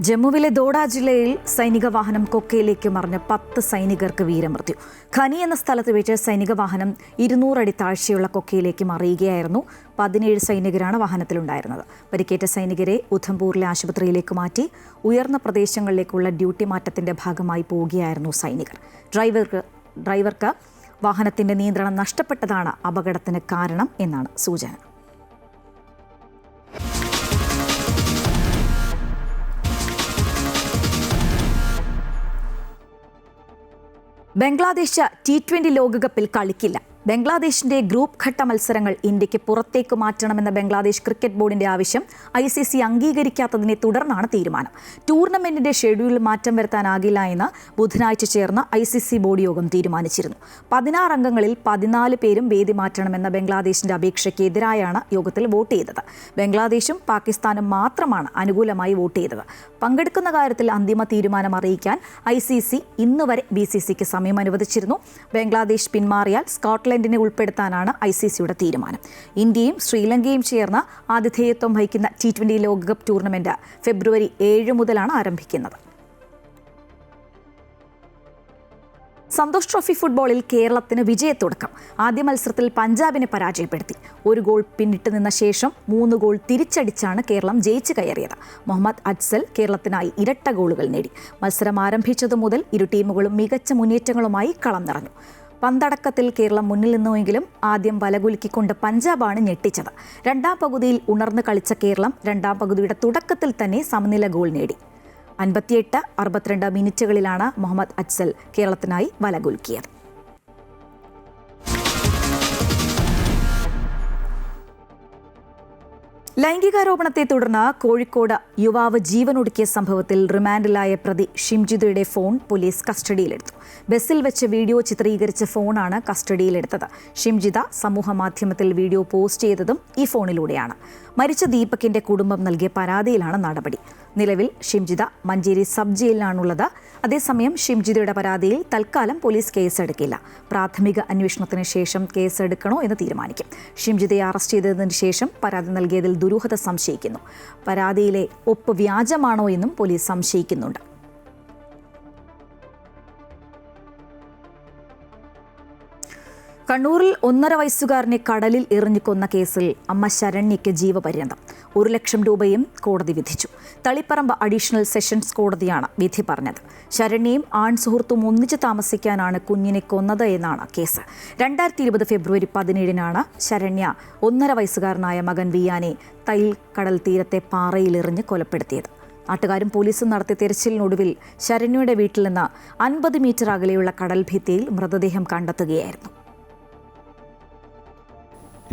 ജമ്മുവിലെ ദോഡ ജില്ലയിൽ സൈനിക വാഹനം കൊക്കയിലേക്ക് മറിഞ്ഞ് 10 സൈനികർക്ക് വീരമൃത്യു. ഖനി എന്ന സ്ഥലത്ത് വെച്ച് സൈനിക വാഹനം 200 അടി താഴ്ചയുള്ള കൊക്കയിലേക്ക് മറിയുകയായിരുന്നു. 17 സൈനികരാണ് വാഹനത്തിലുണ്ടായിരുന്നത്. പരിക്കേറ്റ സൈനികരെ ഉധംപൂരിലെ ആശുപത്രിയിലേക്ക് മാറ്റി. ഉയർന്ന പ്രദേശങ്ങളിലേക്കുള്ള ഡ്യൂട്ടി മാറ്റത്തിന്റെ ഭാഗമായി പോവുകയായിരുന്നു സൈനികർ. ഡ്രൈവർക്ക് വാഹനത്തിന്റെ നിയന്ത്രണം നഷ്ടപ്പെട്ടതാണ് അപകടത്തിന് കാരണം എന്നാണ് സൂചന. ബംഗ്ലാദേശ് T20 ലോകകപ്പിൽ കളിക്കില്ല. ബംഗ്ലാദേശിന്റെ ഗ്രൂപ്പ് ഘട്ട മത്സരങ്ങൾ ഇന്ത്യക്ക് പുറത്തേക്ക് മാറ്റണമെന്ന ബംഗ്ലാദേശ് ക്രിക്കറ്റ് ബോർഡിന്റെ ആവശ്യം ICC അംഗീകരിക്കാത്തതിനെ തുടർന്നാണ് തീരുമാനം. ടൂർണമെന്റിന്റെ ഷെഡ്യൂളിൽ മാറ്റം വരുത്താനാകില്ല എന്ന് ബുധനാഴ്ച ചേർന്ന ICC ബോർഡ് യോഗം തീരുമാനിച്ചിരുന്നു. 16 അംഗങ്ങളിൽ 14 പേരും വേദി മാറ്റണമെന്ന ബംഗ്ലാദേശിന്റെ അപേക്ഷയ്ക്ക് എതിരായാണ് യോഗത്തിൽ വോട്ട് ചെയ്തത്. ബംഗ്ലാദേശും പാകിസ്ഥാനും മാത്രമാണ് അനുകൂലമായി വോട്ട് ചെയ്തത്. പങ്കെടുക്കുന്ന കാര്യത്തിൽ അന്തിമ തീരുമാനം അറിയിക്കാൻ ICC ഇന്നുവരെ BCCക്ക് സമയം അനുവദിച്ചിരുന്നു. ബംഗ്ലാദേശ് പിന്മാറിയാൽ സ്കോട്ട്ലൻഡിനെ ഉൾപ്പെടുത്താനാണ് ICCയുടെ തീരുമാനം. ഇന്ത്യയും ശ്രീലങ്കയും ചേർന്ന് ആതിഥേയത്വം വഹിക്കുന്ന T20 ലോകകപ്പ് ടൂർണമെന്റ് ഫെബ്രുവരി 7 മുതലാണ് ആരംഭിക്കുന്നത്. സന്തോഷ് ട്രോഫി ഫുട്ബോളിൽ കേരളത്തിന് വിജയത്തുടക്കം. ആദ്യ മത്സരത്തിൽ പഞ്ചാബിനെ പരാജയപ്പെടുത്തി. 1 ഗോൾ പിന്നിട്ട് നിന്ന ശേഷം 3 ഗോൾ തിരിച്ചടിച്ചാണ് കേരളം ജയിച്ചു കയറിയത്. മുഹമ്മദ് അജ്സൽ കേരളത്തിനായി ഇരട്ട ഗോളുകൾ നേടി. മത്സരം ആരംഭിച്ചതു മുതൽ ഇരു ടീമുകളും മികച്ച മുന്നേറ്റങ്ങളുമായി കളം നിറഞ്ഞു. പന്തടക്കത്തിൽ കേരളം മുന്നിൽ നിന്നുവെങ്കിലും ആദ്യം വലകുലുക്കിക്കൊണ്ട് പഞ്ചാബാണ് ഞെട്ടിച്ചത്. രണ്ടാം പകുതിയിൽ ഉണർന്നു കളിച്ച കേരളം രണ്ടാം പകുതിയുടെ തുടക്കത്തിൽ തന്നെ സമനില ഗോൾ നേടി. 58-62 മിനിറ്റുകളിലാണ് മുഹമ്മദ് അജ്സൽ കേരളത്തിനായി വലകുലുക്കിയത്. ലൈംഗികാരോപണത്തെ തുടർന്ന് കോഴിക്കോട് യുവാവ് ജീവനൊടുക്കിയ സംഭവത്തിൽ റിമാൻഡിലായ പ്രതി ഷിംജിതയുടെ ഫോൺ പോലീസ് കസ്റ്റഡിയിലെടുത്തു. ബസ്സിൽ വെച്ച് വീഡിയോ ചിത്രീകരിച്ച ഫോണാണ് കസ്റ്റഡിയിലെടുത്തത്. ഷിംജിത സമൂഹമാധ്യമത്തിൽ വീഡിയോ പോസ്റ്റ് ചെയ്തതും ഈ ഫോണിലൂടെയാണ്. മരിച്ച ദീപകിന്റെ കുടുംബം നൽകിയ പരാതിയിലാണ് നടപടി. നിലവിൽ ഷിംജിത മഞ്ചേരി സബ് ജയിലിലാണുള്ളത്. അതേസമയം ഷിംജിതയുടെ പരാതിയിൽ തൽക്കാലം പോലീസ് കേസെടുക്കില്ല. പ്രാഥമിക അന്വേഷണത്തിന് ശേഷം കേസെടുക്കണോ എന്ന് തീരുമാനിക്കും. ഷിംജിതയെ അറസ്റ്റ് ചെയ്തതിന് ശേഷം പരാതി നൽകിയതിൽ ദുരൂഹത സംശയിക്കുന്നു. പരാതിയിലെ ഒപ്പ് വ്യാജമാണോ എന്നും പോലീസ് സംശയിക്കുന്നുണ്ട്. കണ്ണൂരിൽ 1.5 വയസ്സുകാരനെ കടലിൽ എറിഞ്ഞു കൊന്ന കേസിൽ അമ്മ ശരണ്യയ്ക്ക് ജീവപര്യന്തം. 1 ലക്ഷം രൂപയും കോടതി വിധിച്ചു. തളിപ്പറമ്പ് അഡീഷണൽ സെഷൻസ് കോടതിയാണ് വിധി പറഞ്ഞത്. ശരണ്യയും ആൺ സുഹൃത്തും ഒന്നിച്ച് താമസിക്കാനാണ് കുഞ്ഞിനെ കൊന്നത് എന്നാണ് കേസ്. 2020 ഫെബ്രുവരി 17-നാണ് ശരണ്യ 1.5 വയസ്സുകാരനായ മകൻ വിയാനെ തൈൽ കടൽ തീരത്തെ പാറയിലെറിഞ്ഞ് കൊലപ്പെടുത്തിയത്. നാട്ടുകാരും പോലീസും നടത്തിയ തിരച്ചിലിനൊടുവിൽ ശരണ്യയുടെ വീട്ടിൽ നിന്ന് 50 മീറ്റർ അകലെയുള്ള കടൽ ഭിത്തിയിൽ മൃതദേഹം കണ്ടെത്തുകയായിരുന്നു.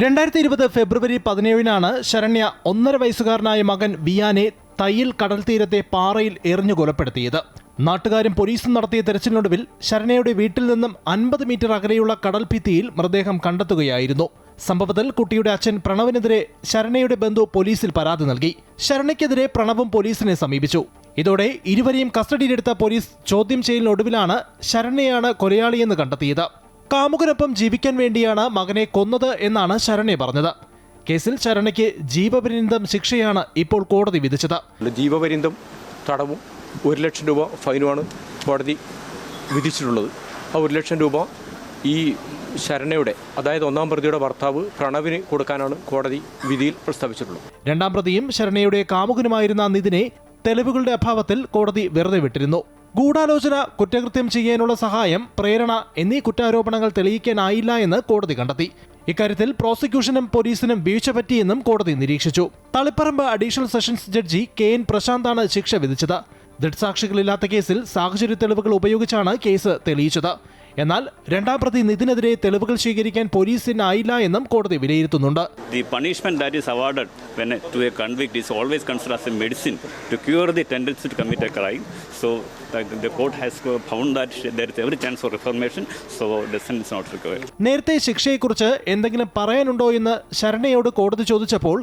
2020 ഫെബ്രുവരി 17-നാണ് ശരണ്യ 1.5 വയസ്സുകാരനായ മകൻ വിയാനെ തയ്യിൽ കടൽ തീരത്തെ പാറയിൽ എറിഞ്ഞു കൊലപ്പെടുത്തിയത്. നാട്ടുകാരും പോലീസും നടത്തിയ തെരച്ചിലിനൊടുവിൽ ശരണ്യയുടെ വീട്ടിൽ നിന്നും 50 മീറ്റർ അകലെയുള്ള കടൽ ഭിത്തിയിൽ മൃതദേഹം കണ്ടെത്തുകയായിരുന്നു. സംഭവത്തിൽ കുട്ടിയുടെ അച്ഛൻ പ്രണവിനെതിരെ ശരണ്യയുടെ ബന്ധു പോലീസിൽ പരാതി നൽകി. ശരണ്യക്കെതിരെ പ്രണവും പോലീസിനെ സമീപിച്ചു. ഇതോടെ ഇരുവരെയും കസ്റ്റഡിയിലെടുത്ത പോലീസ് ചോദ്യം ചെയ്യലിനൊടുവിലാണ് ശരണ്യയാണ് കൊലയാളിയെന്ന് കണ്ടെത്തിയത്. കാമുകനൊപ്പം ജീവിക്കാൻ വേണ്ടിയാണ് മകനെ കൊന്നത് എന്നാണ് ശരണ്യ പറഞ്ഞത്. കേസിൽ ശരണ്യയ്ക്ക് ജീവപര്യന്തം ശിക്ഷയാണ് ഇപ്പോൾ കോടതി വിധിച്ചത്. ജീവപര്യന്തം തടവും 1 ലക്ഷം രൂപ ഫൈനുമാണ് കോടതി വിധിച്ചിട്ടുള്ളത്. ആ 1 ലക്ഷം രൂപ ഈ ശരണ്യയുടെ, അതായത് 1-ാം പ്രതിയുടെ ഭർത്താവ് പ്രണവിന് കൊടുക്കാനാണ് കോടതി വിധിയിൽ പ്രസ്താവിച്ചിട്ടുള്ളത്. 2-ാം പ്രതിയും ശരണ്യയുടെ കാമുകനുമായിരുന്ന നിതിനെ തെളിവുകളുടെ അഭാവത്തിൽ കോടതി വെറുതെ വിട്ടിരുന്നു. ഗൂഢാലോചന, കുറ്റകൃത്യം ചെയ്യാനുള്ള സഹായം, പ്രേരണ എന്നീ കുറ്റാരോപണങ്ങൾ തെളിയിക്കാനായില്ല എന്ന് കോടതി കണ്ടെത്തി. ഇക്കാര്യത്തിൽ പ്രോസിക്യൂഷനും പോലീസിനും വീഴ്ച പറ്റിയെന്നും കോടതി നിരീക്ഷിച്ചു. Taliparamba additional sessions judge KN പ്രശാന്താണ് ശിക്ഷ വിധിച്ചത്. ദൃക്സാക്ഷികളില്ലാത്ത കേസിൽ സാഹചര്യ തെളിവുകൾ ഉപയോഗിച്ചാണ് കേസ് തെളിയിച്ചത്. എന്നാൽ 2-ാം പ്രതി നിതിനെതിരെ തെളിവുകൾ സ്വീകരിക്കാൻ പോലീസിനായില്ല എന്നും കോടതി വിലയിരുത്തുന്നുണ്ട്. The punishment that is awarded to a convict is always considered as a medicine to cure the tendency to commit a crime. So the court has found that there is every chance for reformation, so the sentence is not required. നേരത്തെ ശിക്ഷയെക്കുറിച്ച് എന്തെങ്കിലും പറയാനുണ്ടോ എന്ന് ശരണ്യയോട് കോടതി ചോദിച്ചപ്പോൾ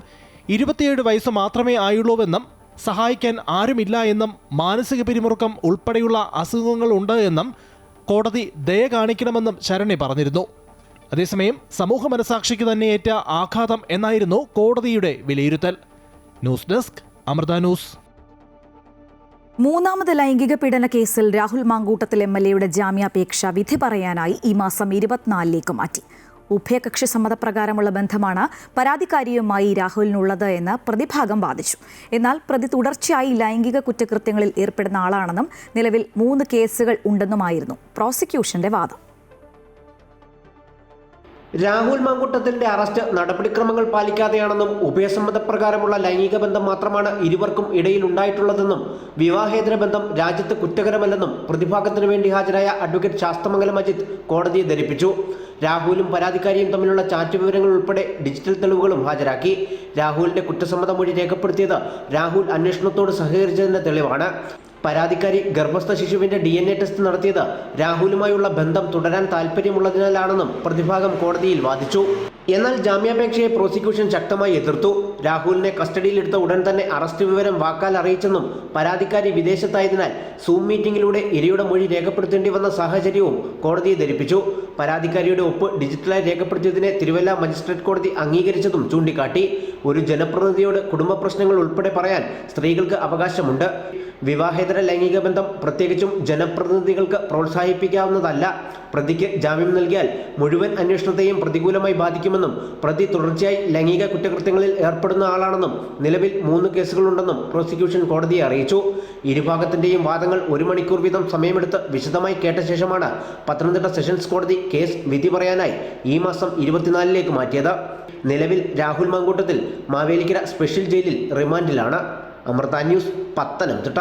27 വയസ്സ് മാത്രമേ ആയുള്ളൂവെന്നും സഹായിക്കാൻ ആരുമില്ല എന്നും മാനസിക പിരിമുറുക്കം ഉൾപ്പെടെയുള്ള അസുഖങ്ങൾ ഉണ്ട് എന്നും കോടതി ദയ കാണിക്കണമെന്നും ശരണ്യ പറഞ്ഞിരുന്നു. അതേസമയം സമൂഹ മനസാക്ഷിക്ക് തന്നെ ഏറ്റ ആഘാതം എന്നായിരുന്നു കോടതിയുടെ വിലയിരുത്തൽ. News desk, Amrita news. മൂന്നാമത് ലൈംഗിക പീഡന കേസിൽ രാഹുൽ മാങ്കൂട്ടത്തിൽ MLAയുടെ ജാമ്യാപേക്ഷ വിധി പറയാനായി ഈ മാസം 24-ലേക്ക് മാറ്റി. ഉഭയകക്ഷി സമ്മതപ്രകാരമുള്ള ബന്ധമാണ് പരാതിക്കാരിയുമായി രാഹുലിനുള്ളത് എന്ന് പ്രതിഭാഗം വാദിച്ചു. എന്നാൽ പ്രതി തുടർച്ചയായി ലൈംഗിക കുറ്റകൃത്യങ്ങളിൽ ഏർപ്പെടുന്ന ആളാണെന്നും നിലവിൽ 3 കേസുകൾ ഉണ്ടെന്നുമായിരുന്നു പ്രോസിക്യൂഷന്റെ വാദം. രാഹുൽ മാങ്കൂട്ടത്തിന്റെ അറസ്റ്റ് നടപടിക്രമങ്ങൾ പാലിക്കാതെയാണെന്നും ഉഭയസമ്മതപ്രകാരമുള്ള ലൈംഗിക ബന്ധം മാത്രമാണ് ഇരുവർക്കും ഇടയിൽ ഉണ്ടായിട്ടുള്ളതെന്നും വിവാഹേതര ബന്ധം രാജ്യത്ത് കുറ്റകരമല്ലെന്നും പ്രതിഭാഗത്തിനു വേണ്ടി ഹാജരായ അഡ്വക്കേറ്റ് ശാസ്തമംഗലം അജിത് കോടതിയെ ധരിപ്പിച്ചു. രാഹുലും പരാതിക്കാരിയും തമ്മിലുള്ള ചാറ്റ് വിവരങ്ങൾ ഉൾപ്പെടെ ഡിജിറ്റൽ തെളിവുകളും ഹാജരാക്കി. രാഹുലിന്റെ കുറ്റസമ്മത മൊഴി രേഖപ്പെടുത്തിയത് രാഹുൽ അന്വേഷണത്തോട് സഹകരിച്ചതിന്റെ തെളിവാണ്. പരാതിക്കാരി ഗർഭസ്ഥ ശിശുവിന്റെ DNA ടെസ്റ്റ് നടത്തിയത് രാഹുലുമായുള്ള ബന്ധം തുടരാൻ താൽപ്പര്യമുള്ളതിനാലാണെന്നും പ്രതിഭാഗം കോടതിയിൽ വാദിച്ചു. എന്നാൽ ജാമ്യാപേക്ഷയെ പ്രോസിക്യൂഷൻ ശക്തമായി എതിർത്തു. രാഹുലിനെ കസ്റ്റഡിയിലെടുത്ത ഉടൻ തന്നെ അറസ്റ്റ് വിവരം വാക്കാൽ അറിയിച്ചെന്നും പരാതിക്കാരി വിദേശത്തായതിനാൽ സൂം മീറ്റിംഗിലൂടെ ഇരയുടെ മൊഴി രേഖപ്പെടുത്തേണ്ടി വന്ന സാഹചര്യവും കോടതിയെ ധരിപ്പിച്ചു. പരാതിക്കാരിയുടെ ഒപ്പ് ഡിജിറ്റലായി രേഖപ്പെടുത്തിയതിനെ തിരുവല്ല മജിസ്ട്രേറ്റ് കോടതി അംഗീകരിച്ചതും ചൂണ്ടിക്കാട്ടി. ഒരു ജനപ്രതിനിധിയോട് കുടുംബ പ്രശ്നങ്ങൾ ഉൾപ്പെടെ പറയാൻ സ്ത്രീകൾക്ക് അവകാശമുണ്ട്. വിവാഹേതര ലൈംഗിക ബന്ധം പ്രത്യേകിച്ചും ജനപ്രതിനിധികൾക്ക് പ്രോത്സാഹിപ്പിക്കാവുന്നതല്ല. പ്രതിക്ക് ജാമ്യം നൽകിയാൽ മുഴുവൻ അന്വേഷണത്തെയും പ്രതികൂലമായി ബാധിക്കുമെന്നും പ്രതി തുടർച്ചയായി ലൈംഗിക കുറ്റകൃത്യങ്ങളിൽ ഏർപ്പെടുന്ന ആളാണെന്നും നിലവിൽ 3 കേസുകളുണ്ടെന്നും പ്രോസിക്യൂഷൻ കോടതിയെ അറിയിച്ചു. ഇരുഭാഗത്തിന്റെയും വാദങ്ങൾ 1 മണിക്കൂർ വീതം സമയമെടുത്ത് വിശദമായി കേട്ട ശേഷമാണ് പത്തനംതിട്ട സെഷൻസ് കോടതി കേസ് വിധി പറയാനായി ഈ മാസം 24-ലേക്ക് മാറ്റിയത്. നിലവിൽ രാഹുൽ മാങ്കൂട്ടത്തിൽ മാവേലിക്കര സ്പെഷ്യൽ ജയിലിൽ റിമാൻഡിലാണ്. അമൃത ന്യൂസ്, പത്തനംതിട്ട.